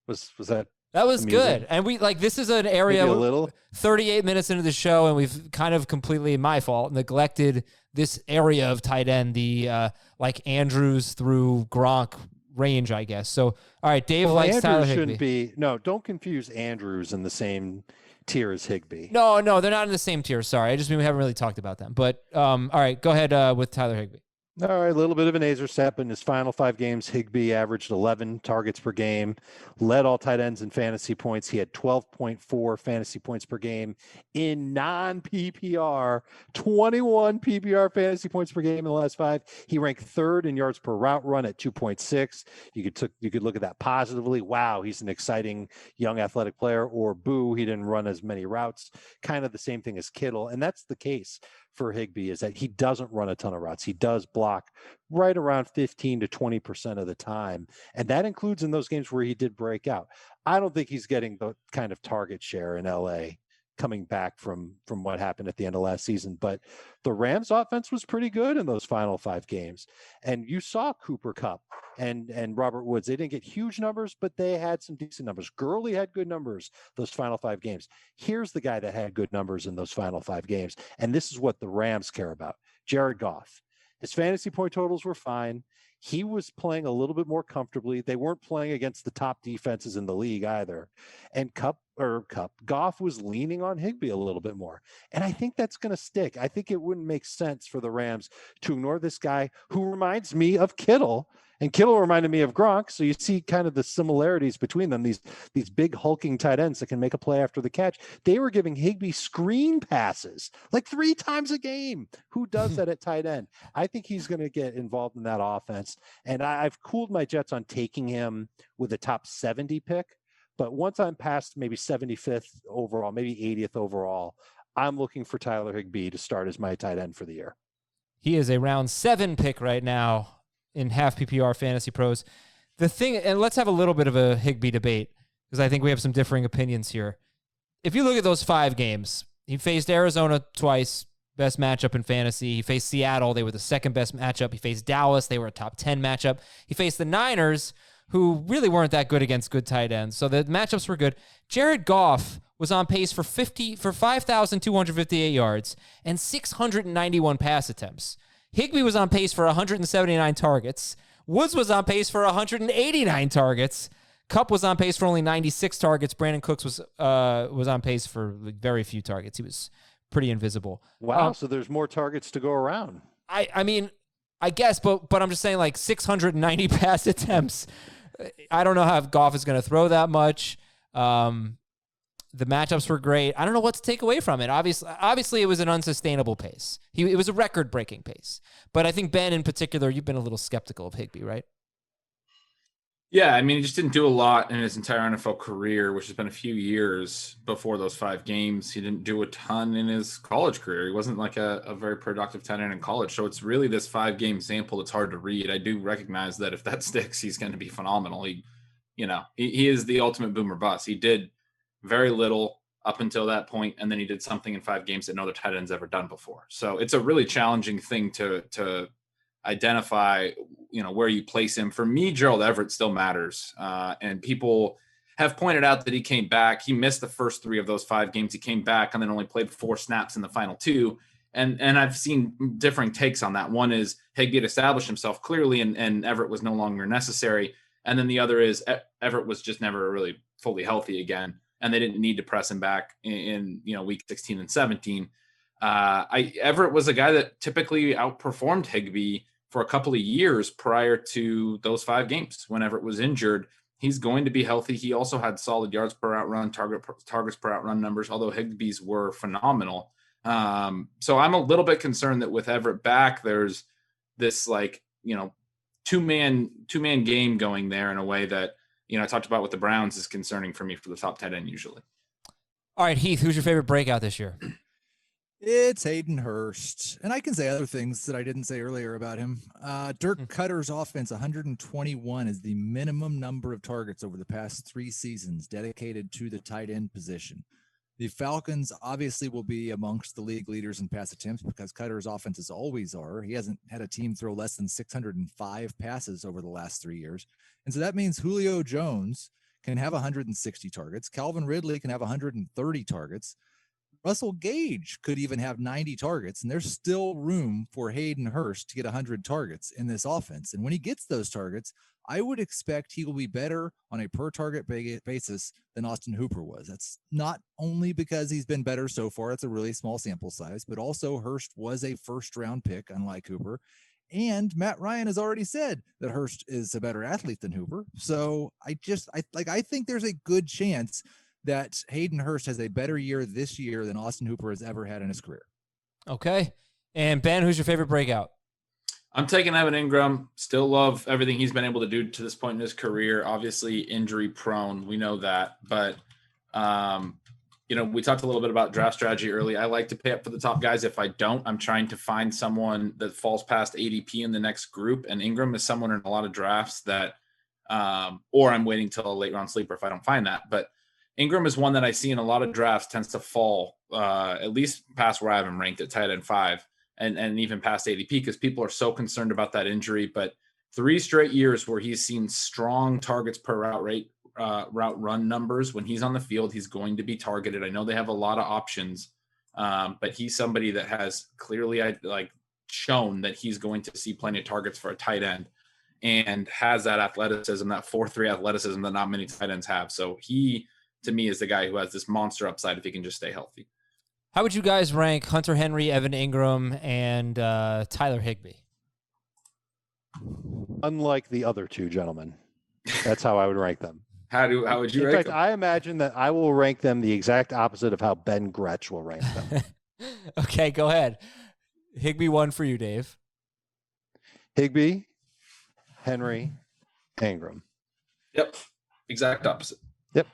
was that? That was good. And this is an area, maybe a little 38 minutes into the show, and we've kind of completely, my fault, neglected this area of tight end, the Andrews through Gronk range, I guess. So, all right, Dave likes Andrews Tyler Higbee. Shouldn't be, no, don't confuse Andrews in the same tier as Higbee. No, they're not in the same tier. Sorry. I just mean we haven't really talked about them. But all right, go ahead with Tyler Higbee. All right, a little bit of an Azer step in his final 5 games. Higbee averaged 11 targets per game, led all tight ends in fantasy points. He had 12.4 fantasy points per game in non-PPR, 21 PPR fantasy points per game in the last 5. He ranked 3rd in yards per route run at 2.6. You could look at that positively. Wow, he's an exciting young athletic player. Or boo, he didn't run as many routes. Kind of the same thing as Kittle, and that's the case for Higbee, is that he doesn't run a ton of routes. He does block right around 15 to 20% of the time. And that includes in those games where he did break out. I don't think he's getting the kind of target share in LA coming back from what happened at the end of last season. But the Rams offense was pretty good in those final 5 games. And you saw Cooper Kupp and Robert Woods. They didn't get huge numbers, but they had some decent numbers. Gurley had good numbers those final 5 games. Here's the guy that had good numbers in those final 5 games. And this is what the Rams care about. Jared Goff. His fantasy point totals were fine. He was playing a little bit more comfortably. They weren't playing against the top defenses in the league either. And Goff was leaning on Higbee a little bit more. And I think that's going to stick. I think it wouldn't make sense for the Rams to ignore this guy who reminds me of Kittle. And Kittle reminded me of Gronk. So you see kind of the similarities between them, these big hulking tight ends that can make a play after the catch. They were giving Higbee screen passes like 3 times a game. Who does that at tight end? I think he's going to get involved in that offense. And I've cooled my jets on taking him with a top 70 pick. But once I'm past maybe 75th overall, maybe 80th overall, I'm looking for Tyler Higbee to start as my tight end for the year. He is a round 7 pick right now in half PPR Fantasy Pros. The thing, and let's have a little bit of a Higbee debate, because I think we have some differing opinions here. If you look at those 5 games, he faced Arizona twice, best matchup in fantasy. He faced Seattle. They were the 2nd best matchup. He faced Dallas. They were a top 10 matchup. He faced the Niners, who really weren't that good against good tight ends. So the matchups were good. Jared Goff was on pace for 5,258 yards and 691 pass attempts. Higbee was on pace for 179 targets. Woods was on pace for 189 targets. Kupp was on pace for only 96 targets. Brandon Cooks was on pace for very few targets. He was pretty invisible. Wow, so there's more targets to go around. I mean, I guess, but I'm just saying, like, 690 pass attempts. I don't know how Goff is going to throw that much. The matchups were great. I don't know what to take away from it. Obviously, it was an unsustainable pace. It was a record-breaking pace. But I think, Ben, in particular, you've been a little skeptical of Higbee, right? Yeah, I mean, he just didn't do a lot in his entire NFL career, which has been a few years before those 5 games. He didn't do a ton in his college career. He wasn't like a very productive tight end in college. So it's really this 5-game sample that's hard to read. I do recognize that if that sticks, he's going to be phenomenal. He is the ultimate boomer bust. He did very little up until that point, and then he did something in 5 games that no other tight end's ever done before. So it's a really challenging thing to identify, where you place him. For me, Gerald Everett still matters. And people have pointed out that he came back. He missed the first 3 of those 5 games. He came back and then only played 4 snaps in the final 2. And I've seen differing takes on that. One is Higbee had established himself clearly and Everett was no longer necessary. And then the other is Everett was just never a really fully healthy again, and they didn't need to press him back in week 16 and 17. Everett was a guy that typically outperformed Higbee for a couple of years prior to those 5 games. When Everett was injured, he's going to be healthy. He also had solid yards per outrun, targets per outrun numbers, although Higbee's were phenomenal. So I'm a little bit concerned that with Everett back, there's this two-man game going there in a way that, I talked about with the Browns is concerning for me for the top tight end usually. All right, Heath, who's your favorite breakout this year? It's Hayden Hurst. And I can say other things that I didn't say earlier about him. Dirk Cutter's offense, 121 is the minimum number of targets over the past 3 seasons dedicated to the tight end position. The Falcons obviously will be amongst the league leaders in pass attempts because Cutter's offenses always are. He hasn't had a team throw less than 605 passes over the last 3 years. And so that means Julio Jones can have 160 targets. Calvin Ridley can have 130 targets. Russell Gage could even have 90 targets, and there's still room for Hayden Hurst to get 100 targets in this offense. And when he gets those targets, I would expect he will be better on a per-target basis than Austin Hooper was. That's not only because he's been better so far. It's a really small sample size, but also Hurst was a first-round pick, unlike Hooper. And Matt Ryan has already said that Hurst is a better athlete than Hooper. So I think there's a good chance that Hayden Hurst has a better year this year than Austin Hooper has ever had in his career. Okay. And Ben, who's your favorite breakout? I'm taking Evan Engram. Still love everything he's been able to do to this point in his career. Obviously injury prone. We know that, but we talked a little bit about draft strategy early. I like to pay up for the top guys. If I don't, I'm trying to find someone that falls past ADP in the next group. And Ingram is someone in a lot of drafts that, or I'm waiting till a late round sleeper if I don't find that, but Ingram is one that I see in a lot of drafts tends to fall at least past where I have him ranked at tight end 5 and even past ADP because people are so concerned about that injury. But 3 straight years where he's seen strong targets per route run numbers. When he's on the field, he's going to be targeted. I know they have a lot of options, but he's somebody that has clearly shown that he's going to see plenty of targets for a tight end and has that athleticism, that 4.3 athleticism that not many tight ends have. So he, to me, is the guy who has this monster upside if he can just stay healthy. How would you guys rank Hunter Henry, Evan Engram, and Tyler Higbee? Unlike the other 2 gentlemen. That's how I would rank them. How would you rank them? In fact, I imagine that I will rank them the exact opposite of how Ben Gretsch will rank them. Okay, go ahead. Higbee 1 for you, Dave. Higbee, Henry, Engram. Yep. Exact opposite. Yep.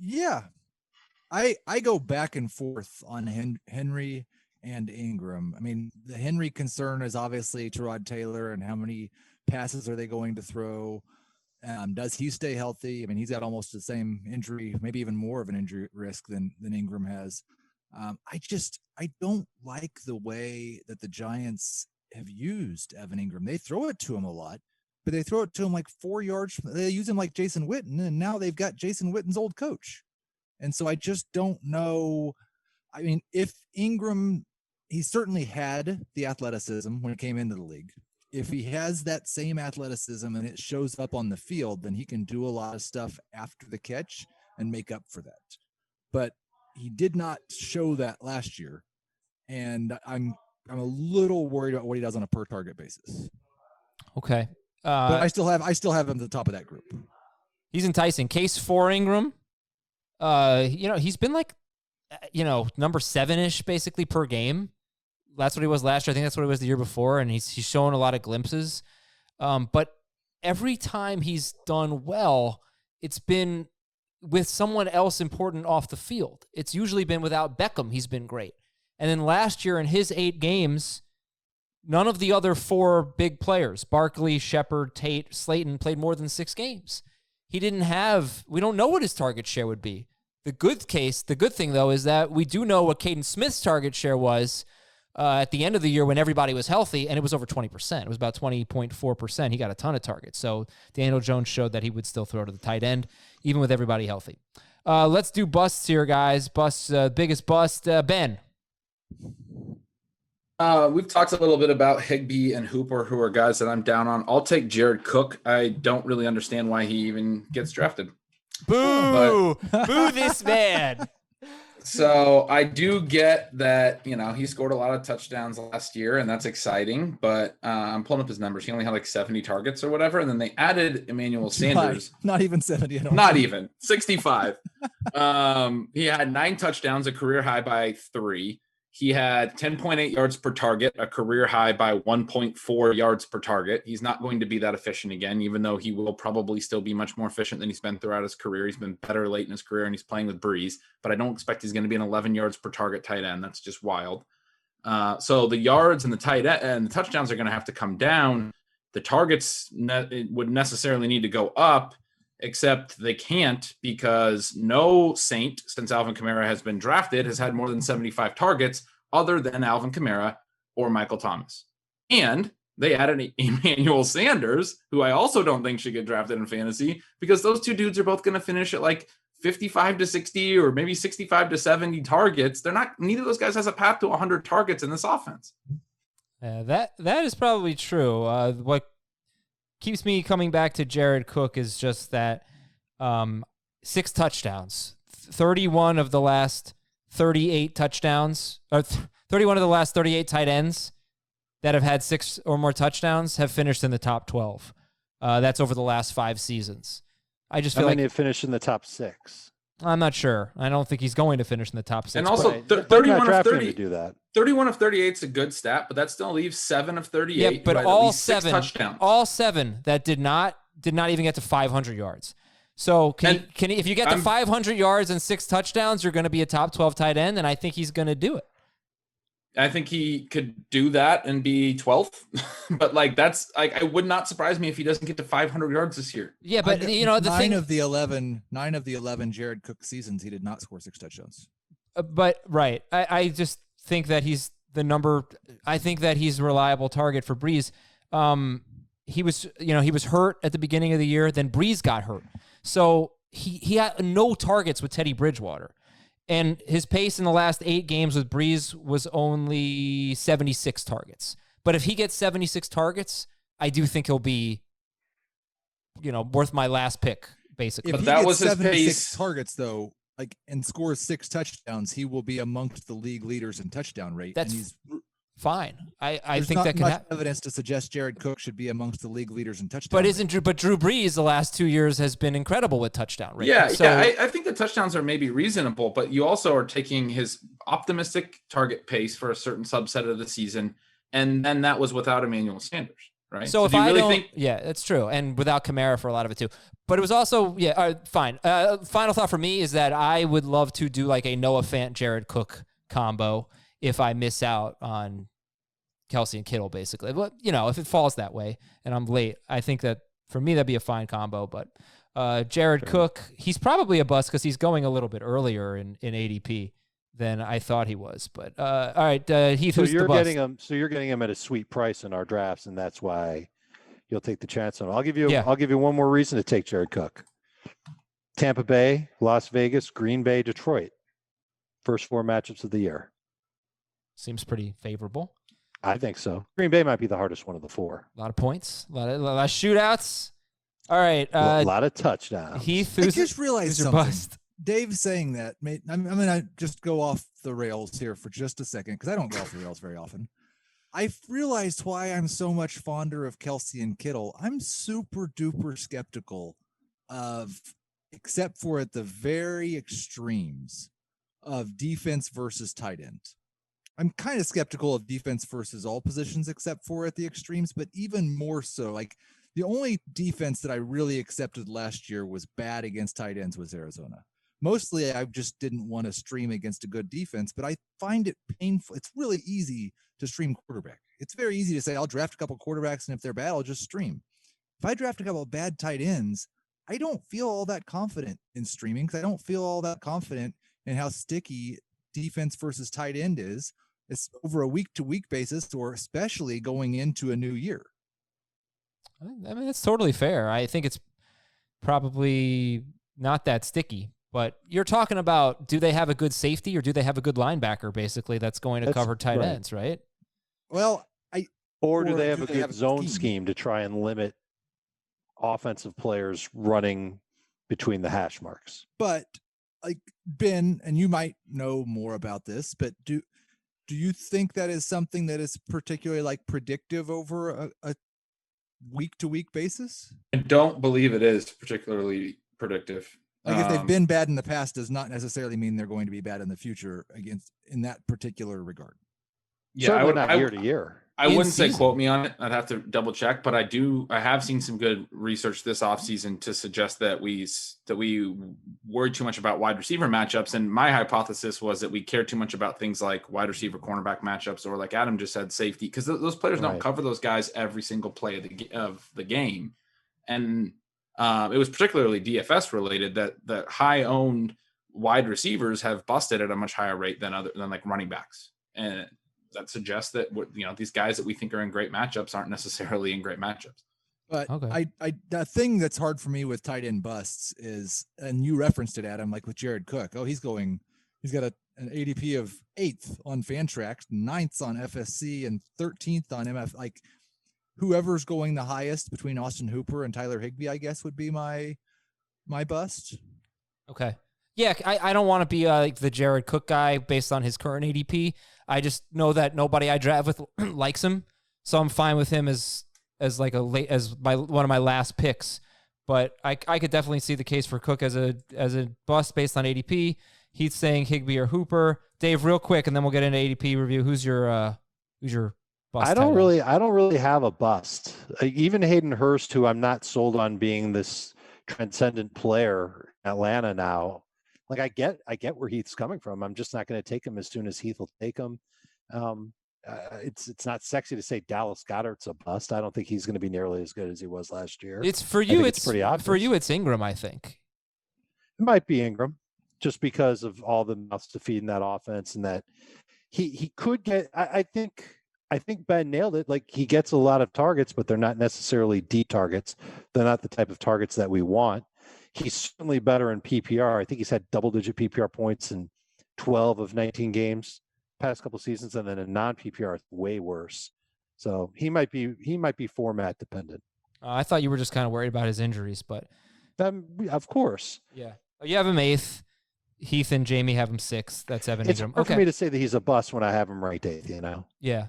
Yeah, I go back and forth on Henry and Ingram. I mean, the Henry concern is obviously Tyrod Taylor and how many passes are they going to throw? Does he stay healthy? I mean, he's got almost the same injury, maybe even more of an injury risk than Ingram has. I don't like the way that the Giants have used Evan Engram. They throw it to him a lot, but they throw it to him like 4 yards. They use him like Jason Witten, and now they've got Jason Witten's old coach. And so I just don't know. I mean, if Ingram, he certainly had the athleticism when he came into the league. If he has that same athleticism and it shows up on the field, then he can do a lot of stuff after the catch and make up for that. But he did not show that last year. And I'm a little worried about what he does on a per target basis. Okay. But I still have him at the top of that group. He's enticing. Case for Ingram. He's been number 7-ish basically per game. That's what he was last year. I think that's what he was the year before, and he's shown a lot of glimpses. But every time he's done well, it's been with someone else important off the field. It's usually been without Beckham. He's been great. And then last year in his 8 games, none of the other 4 big players, Barkley, Shepard, Tate, Slayton, played more than 6 games. We don't know what his target share would be. The good thing, though, is that we do know what Caden Smith's target share was at the end of the year when everybody was healthy, and it was over 20%. It was about 20.4%. He got a ton of targets. So Daniel Jones showed that he would still throw to the tight end, even with everybody healthy. Let's do busts here, guys. Biggest bust. Ben. We've talked a little bit about Higbee and Hooper, who are guys that I'm down on. I'll take Jared Cook. I don't really understand why he even gets drafted. Boo! Boo this man. So I do get that, he scored a lot of touchdowns last year, and that's exciting. But I'm pulling up his numbers. He only had like 70 targets or whatever. And then they added Emmanuel Sanders. Not even 70. Not even 65. He had 9 touchdowns, a career high by 3. He had 10.8 yards per target, a career high by 1.4 yards per target. He's not going to be that efficient again, even though he will probably still be much more efficient than he's been throughout his career. He's been better late in his career, and he's playing with Breeze, but I don't expect he's going to be an 11 yards per target tight end. That's just wild. So the yards and the tight end and the touchdowns are going to have to come down. The targets would necessarily need to go up, except they can't, because no Saint, since Alvin Kamara has been drafted, has had more than 75 targets other than Alvin Kamara or Michael Thomas. And they added Emmanuel Sanders, who I also don't think should get drafted in fantasy, because those two dudes are both going to finish at like 55 to 60 or maybe 65 to 70 targets. Neither of those guys has a path to 100 targets in this offense. That is probably true. What keeps me coming back to Jared Cook is just that 6 touchdowns, 31 of the last 38 touchdowns, or 31 of the last 38 tight ends that have had 6 or more touchdowns have finished in the top 12. That's over the last 5 seasons. I just feel like have finished in the top 6. I'm not sure. I don't think he's going to finish in the top 6. And also, 31 of 30 to do that. 31 of 38 is a good stat, but that still leaves 7 of 38. Yeah, but all 7 touchdowns. All 7 that did not even get to 500 yards. So if you get to 500 yards and 6 touchdowns, you're going to be a top 12 tight end, and I think he's going to do it. I think he could do that and be 12th, but it would not surprise me if he doesn't get to 500 yards this year. Yeah, but nine of the 11 Jared Cook seasons, he did not score 6 touchdowns. But right, I just think that he's the number. I think that he's a reliable target for Breeze. He was hurt at the beginning of the year. Then Breeze got hurt, so he had no targets with Teddy Bridgewater. And his pace in the last 8 games with Breeze was only 76 targets. But if he gets 76 targets, I do think he'll be, worth my last pick, basically. But that was his pace. Targets, though, and scores 6 touchdowns, he will be amongst the league leaders in touchdown rate. That's and he's fine. I think that could have evidence to suggest Jared Cook should be amongst the league leaders in touchdown. But Drew Brees the last 2 years has been incredible with touchdown rate. Yeah, I think the touchdowns are maybe reasonable, but you also are taking his optimistic target pace for a certain subset of the season, and then that was without Emmanuel Sanders, right? So if I really think, yeah, that's true, and without Kamara for a lot of it too. But it was also fine. Final thought for me is that I would love to do like a Noah Fant Jared Cook combo if I miss out on Kelce and Kittle, basically. But, if it falls that way and I'm late, I think that for me, that'd be a fine combo. But Jared Cook, he's probably a bust because he's going a little bit earlier in ADP than I thought he was. But all right, Heath, who's the bust? So you're getting him at a sweet price in our drafts, and that's why you'll take the chance on him. I'll give you one more reason to take Jared Cook. Tampa Bay, Las Vegas, Green Bay, Detroit. First 4 matchups of the year. Seems pretty favorable. I think so. Green Bay might be the hardest one of the 4. A lot of points, a lot of shootouts. All right, a lot of touchdowns. Heath, I just realized something. Bust? Dave saying that, I'm going to just go off the rails here for just a second because I don't go off the rails very often. I've realized why I'm so much fonder of Kelce and Kittle. I'm super duper skeptical of, except for at the very extremes, of defense versus tight end. I'm kind of skeptical of defense versus all positions except for at the extremes, but even more so, the only defense that I really accepted last year was bad against tight ends was Arizona. Mostly I just didn't want to stream against a good defense, but I find it painful. It's really easy to stream quarterback. It's very easy to say, I'll draft a couple quarterbacks, and if they're bad, I'll just stream. If I draft a couple of bad tight ends, I don't feel all that confident in streaming because I don't feel all that confident in how sticky defense versus tight end is. It's over a week-to-week basis, or especially going into a new year. I mean, that's totally fair. I think it's probably not that sticky. But you're talking about, do they have a good safety or do they have a good linebacker, basically, that's going to cover tight ends, right? Well, or do they have a good zone scheme to try and limit offensive players running between the hash marks? But like Ben, and you might know more about this, but do you think that is something that is particularly like predictive over a week-to-week basis? I don't believe it is particularly predictive. Like if they've been bad in the past does not necessarily mean they're going to be bad in the future in that particular regard. Yeah, certainly not year to year. I wouldn't say quote me on it. I'd have to double check, but I have seen some good research this offseason to suggest that we worried too much about wide receiver matchups. And my hypothesis was that we cared too much about things like wide receiver cornerback matchups, or like Adam just said, safety, because those players don't cover those guys every single play of the game. And it was particularly DFS related that high owned wide receivers have busted at a much higher rate than like running backs. And that suggests that these guys that we think are in great matchups aren't necessarily in great matchups. But the thing that's hard for me with tight end busts is, and you referenced it, Adam, like with Jared Cook. Oh, he's got an ADP of 8th on Fantrax, 9th on FSC, and 13th on MF. Like whoever's going the highest between Austin Hooper and Tyler Higbee, I guess would be my bust. Okay. Yeah, I don't want to be like the Jared Cook guy based on his current ADP. I just know that nobody I draft with likes him, so I'm fine with him as one of my last picks. But I could definitely see the case for Cook as a bust based on ADP. He's saying Higbee or Hooper. Dave, real quick, and then we'll get into ADP review. Who's your bust? I don't really have a bust. Even Hayden Hurst, who I'm not sold on being this transcendent player in Atlanta now. Like I get where Heath's coming from. I'm just not going to take him as soon as Heath will take him. It's not sexy to say Dallas Goedert's a bust. I don't think he's going to be nearly as good as he was last year. It's for you. It's pretty obvious. For you, it's Ingram. I think it might be Ingram, just because of all the mouths to feed in that offense, and that he could get. I think Ben nailed it. Like he gets a lot of targets, but they're not necessarily D targets. They're not the type of targets that we want. He's certainly better in PPR. I think he's had double-digit PPR points in 12 of 19 games past couple seasons, and then in non-PPR, it's way worse. So he might be format dependent. I thought you were just kind of worried about his injuries, but of course, yeah. You have him 8th. Heath and Jamie have him 6th. That's Evan Engram. It's hard for me to say that he's a bust when I have him ranked 8th. Yeah.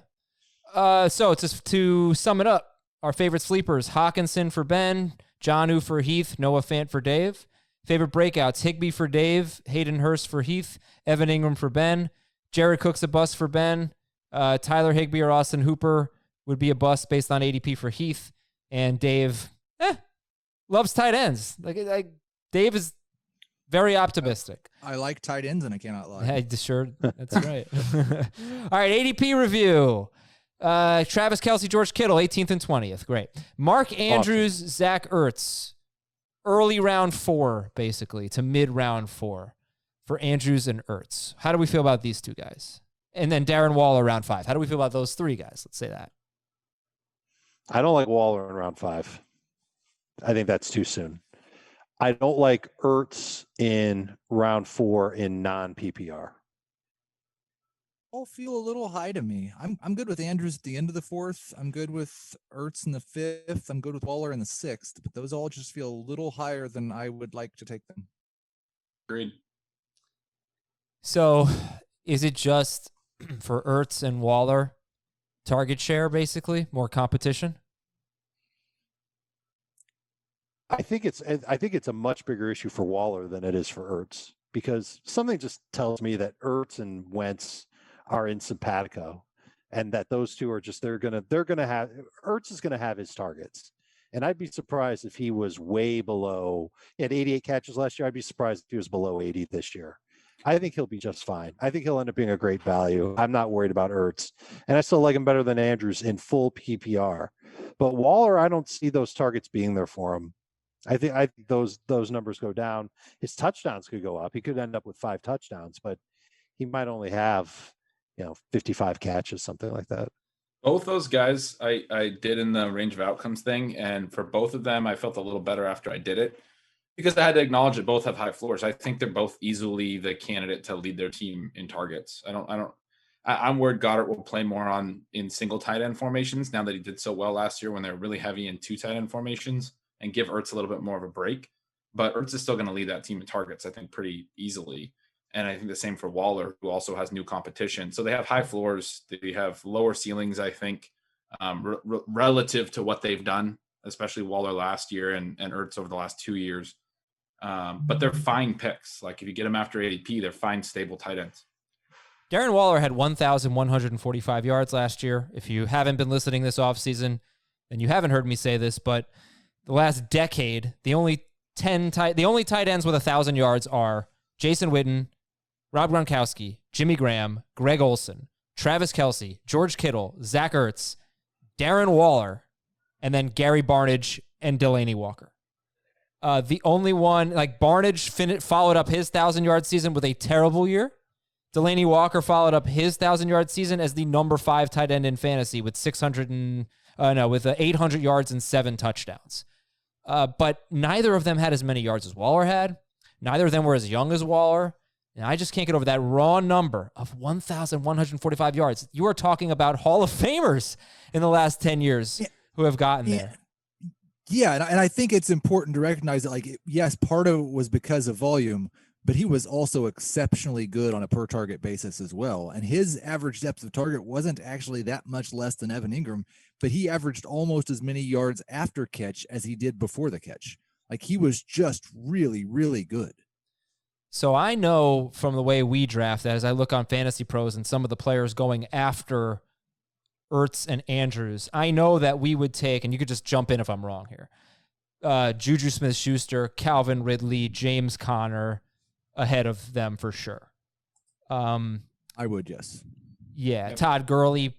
So just to sum it up, our favorite sleepers: Hockenson for Ben, Jonnu for Heath, Noah Fant for Dave. Favorite breakouts: Higbee for Dave, Hayden Hurst for Heath, Evan Engram for Ben. Jared Cook's a bust for Ben. Tyler Higbee or Austin Hooper would be a bust based on ADP for Heath. And Dave loves tight ends. Like Dave is very optimistic. I like tight ends, and I cannot lie. Yeah, sure. That's right. All right, ADP review. Travis Kelce, George Kittle, 18th and 20th. Great. Mark Andrews, awesome. Zach Ertz, early round 4, basically, to mid round 4 for Andrews and Ertz. How do we feel about these two guys? And then Darren Waller, round 5. How do we feel about those 3 guys? Let's say that. I don't like Waller in round 5. I think that's too soon. I don't like Ertz in round 4 in non-PPR. All feel a little high to me. I'm good with Andrews at the end of the 4th. I'm good with Ertz in the 5th. I'm good with Waller in the 6th. But those all just feel a little higher than I would like to take them. Agreed. So is it just for Ertz and Waller target share, basically? More competition? I think it's a much bigger issue for Waller than it is for Ertz, because something just tells me that Ertz and Wentz are in simpatico, and that those two are just they're gonna have Ertz is gonna have his targets, and I'd be surprised if he was way below. He had 88 catches last year. I'd be surprised if he was below 80 this year. I think he'll be just fine. I think he'll end up being a great value. I'm not worried about Ertz, and I still like him better than Andrews in full PPR. But Waller, I don't see those targets being there for him. I think those numbers go down. His touchdowns could go up. He could end up with 5 touchdowns, but he might only have 55 catches, something like that. Both those guys I did in the range of outcomes thing, and for both of them, I felt a little better after I did it, because I had to acknowledge that both have high floors. I think they're both easily the candidate to lead their team in targets. I'm worried Goddard will play more in single tight end formations now that he did so well last year when they were really heavy in 2 tight end formations, and give Ertz a little bit more of a break. But Ertz is still going to lead that team in targets, I think, pretty easily. And I think the same for Waller, who also has new competition. So they have high floors. They have lower ceilings, I think, relative to what they've done, especially Waller last year and Ertz over the last 2 years. But they're fine picks. Like if you get them after ADP, they're fine, stable tight ends. Darren Waller had 1,145 yards last year. If you haven't been listening this offseason, then you haven't heard me say this, but the last decade, the only tight ends with 1,000 yards are Jason Witten, Rob Gronkowski, Jimmy Graham, Greg Olsen, Travis Kelce, George Kittle, Zach Ertz, Darren Waller, and then Gary Barnidge and Delaney Walker. The only one, like Barnidge followed up his 1,000-yard season with a terrible year. Delaney Walker followed up his 1,000-yard season as the number 5 tight end in fantasy with 800 yards and 7 touchdowns. But neither of them had as many yards as Waller had. Neither of them were as young as Waller. And I just can't get over that raw number of 1,145 yards. You are talking about Hall of Famers in the last 10 years who have gotten there. Yeah, and I think it's important to recognize that, like, yes, part of it was because of volume, but he was also exceptionally good on a per-target basis as well. And his average depth of target wasn't actually that much less than Evan Engram, but he averaged almost as many yards after catch as he did before the catch. Like, he was just really, really good. So I know from the way we draft that as I look on Fantasy Pros and some of the players going after Ertz and Andrews, I know that we would take, and you could just jump in if I'm wrong here, Juju Smith-Schuster, Calvin Ridley, James Conner, ahead of them for sure. I would, yes. Yeah, yep. Todd Gurley,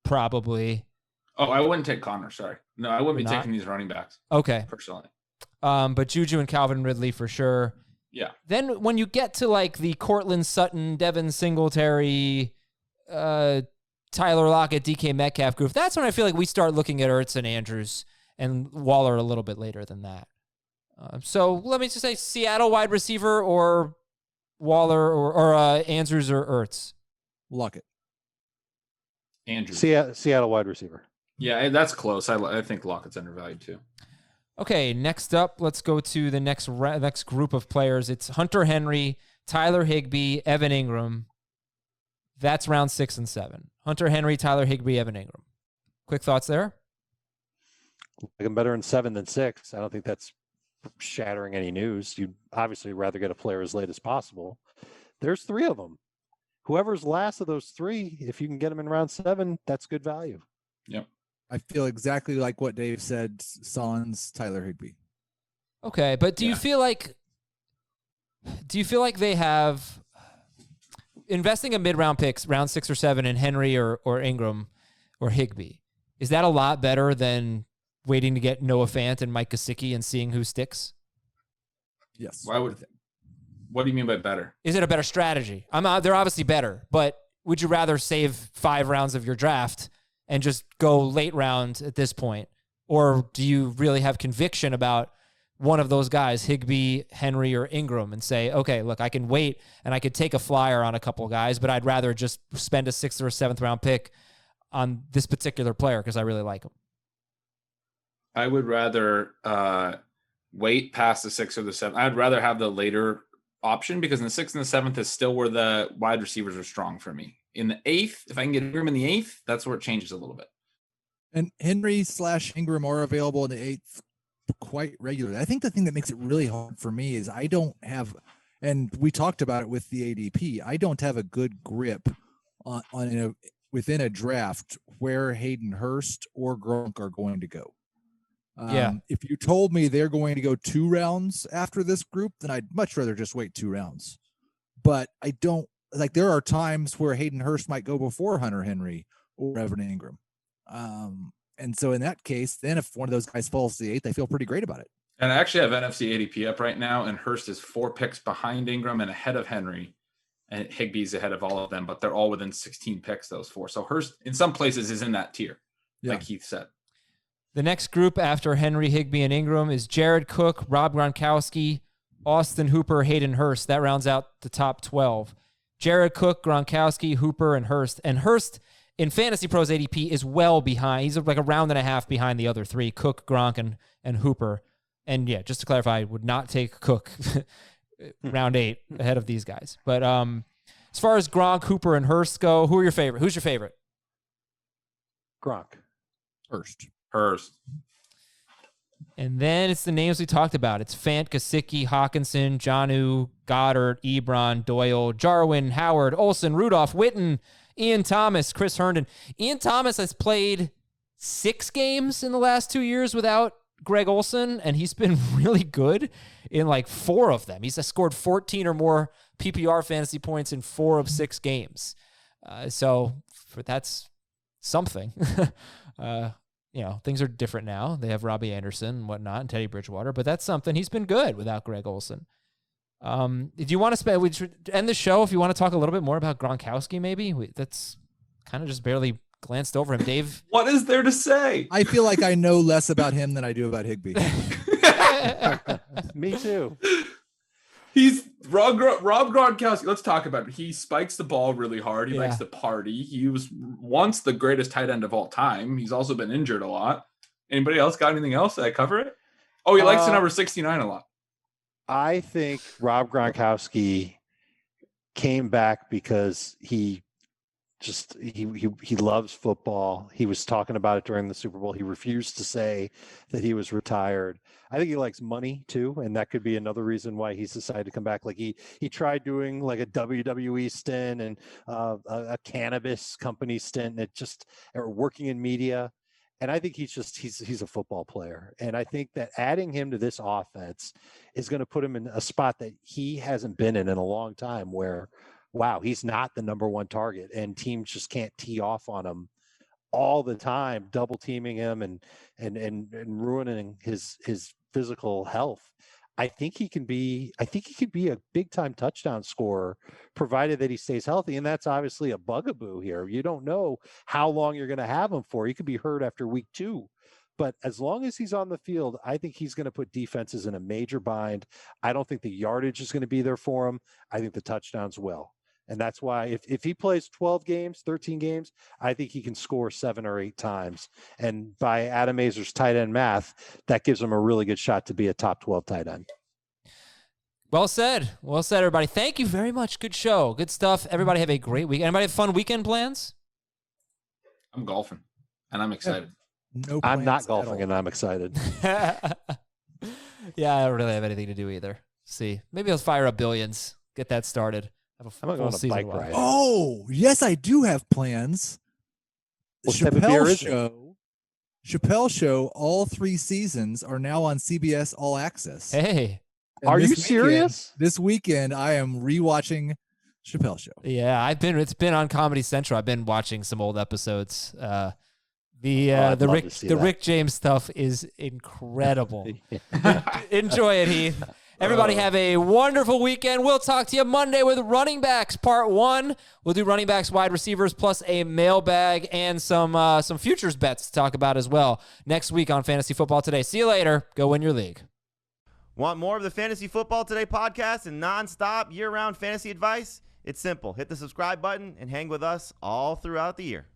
probably. Oh, I wouldn't take Conner, sorry. No, I wouldn't be taking these running backs. Okay. Personally. But Juju and Calvin Ridley for sure. Yeah. Then when you get to like the Cortland Sutton, Devin Singletary, Tyler Lockett, DK Metcalf group, that's when I feel like we start looking at Ertz and Andrews and Waller a little bit later than that. So let me just say Seattle wide receiver or Waller or Andrews or Ertz. Lockett. Andrews. Seattle wide receiver. Yeah, that's close. I think Lockett's undervalued too. Okay, next up, let's go to the next group of players. It's Hunter Henry, Tyler Higbee, Evan Engram. That's round 6 and 7. Hunter Henry, Tyler Higbee, Evan Engram. Quick thoughts there? Like I'm better in 7 than 6. I don't think that's shattering any news. You'd obviously rather get a player as late as possible. There's 3 of them. Whoever's last of those 3, if you can get them in round 7, that's good value. Yep. I feel exactly like what Dave said, sans Tyler Higbee. Okay, but do you feel like they have investing in mid-round picks, round 6 or 7 in Henry or Ingram or Higbee? Is that a lot better than waiting to get Noah Fant and Mike Gesicki and seeing who sticks? Yes. What do you mean by better? Is it a better strategy? They're obviously better, but would you rather save 5 rounds of your draft and just go late round at this point? Or do you really have conviction about one of those guys, Higbee, Henry, or Ingram, and say, okay, look, I can wait and I could take a flyer on a couple guys, but I'd rather just spend a 6th or a 7th round pick on this particular player because I really like him? I would rather wait past the 6th or the 7th. I'd rather have the later option because in the 6th and the 7th is still where the wide receivers are strong for me. In the 8th, if I can get Ingram in the 8th, that's where it changes a little bit. And Henry/Ingram are available in the 8th quite regularly. I think the thing that makes it really hard for me is I don't have, and we talked about it with the ADP, I don't have a good grip within a draft where Hayden Hurst or Gronk are going to go. If you told me they're going to go 2 rounds after this group, then I'd much rather just wait 2 rounds. But I don't, like, there are times where Hayden Hurst might go before Hunter Henry or Evan Engram. And so in that case, then if one of those guys falls to the 8th, I feel pretty great about it. And I actually have NFC ADP up right now, and Hurst is 4 picks behind Ingram and ahead of Henry, and Higbee's ahead of all of them, but they're all within 16 picks, those 4. So Hurst, in some places, is in that tier, like Keith said. The next group after Henry, Higbee, and Ingram is Jared Cook, Rob Gronkowski, Austin Hooper, Hayden Hurst. That rounds out the top 12. Jared Cook, Gronkowski, Hooper, and Hurst. And Hurst in Fantasy Pros ADP is well behind. He's like a round and a half behind the other three, Cook, Gronk, and Hooper. And yeah, just to clarify, I would not take Cook round 8 ahead of these guys. But as far as Gronk, Hooper, and Hurst go, who's your favorite? Gronk. Hurst. And then it's the names we talked about. It's Fant, Gesicki, Hockenson, Jonnu, Goddard, Ebron, Doyle, Jarwin, Howard, Olsen, Rudolph, Witten, Ian Thomas, Chris Herndon. Ian Thomas has played 6 games in the last 2 years without Greg Olsen, and he's been really good in like 4 of them. He's scored 14 or more PPR fantasy points in 4 of 6 games. So that's something. Things are different now. They have Robbie Anderson and whatnot and Teddy Bridgewater, but that's something. He's been good without Greg Olsen. Do you want to we should end the show if you want to talk a little bit more about Gronkowski, maybe? That's kind of just barely glanced over him. Dave? What is there to say? I feel like I know less about him than I do about Higbee. Me too. He's Rob Gronkowski. Let's talk about it. He spikes the ball really hard. He likes to party. He was once the greatest tight end of all time. He's also been injured a lot. Anybody else got anything else? Did I cover it? Oh, he likes the number 69 a lot. I think Rob Gronkowski came back because he loves football. He was talking about it during the Super Bowl. He refused to say that he was retired. I think he likes money too, and that could be another reason why he's decided to come back. Like he tried doing like a WWE stint and a cannabis company stint, and or working in media. And I think he's a football player. And I think that adding him to this offense is going to put him in a spot that he hasn't been in a long time where, wow, he's not the number 1 target and teams just can't tee off on him all the time, double teaming him and ruining his physical health. I think he can be a big time touchdown scorer, provided that he stays healthy. And that's obviously a bugaboo here. You don't know how long you're going to have him for. He could be hurt after week 2. But as long as he's on the field, I think he's going to put defenses in a major bind. I don't think the yardage is going to be there for him. I think the touchdowns will. And that's why if he plays 12 games, 13 games, I think he can score 7 or 8 times. And by Adam Mazur's tight end math, that gives him a really good shot to be a top 12 tight end. Well said. Well said, everybody. Thank you very much. Good show. Good stuff. Everybody have a great week. Anybody have fun weekend plans? I'm golfing, and I'm excited. No, I'm not golfing, and I'm excited. Yeah, I don't really have anything to do either. See, maybe I'll fire up Billions. Get that started. I'm going to go on a bike ride. Oh, yes, I do have plans. What type of beer is it? Chappelle Show, all 3 seasons are now on CBS All Access. Hey. And are you serious? This weekend, I am rewatching Chappelle Show. Yeah, it's been on Comedy Central. I've been watching some old episodes. The Rick James stuff is incredible. Enjoy it, Heath. Everybody have a wonderful weekend. We'll talk to you Monday with running backs part 1. We'll do running backs, wide receivers, plus a mailbag and some futures bets to talk about as well next week on Fantasy Football Today. See you later. Go win your league. Want more of the Fantasy Football Today podcast and nonstop year-round fantasy advice? It's simple. Hit the subscribe button and hang with us all throughout the year.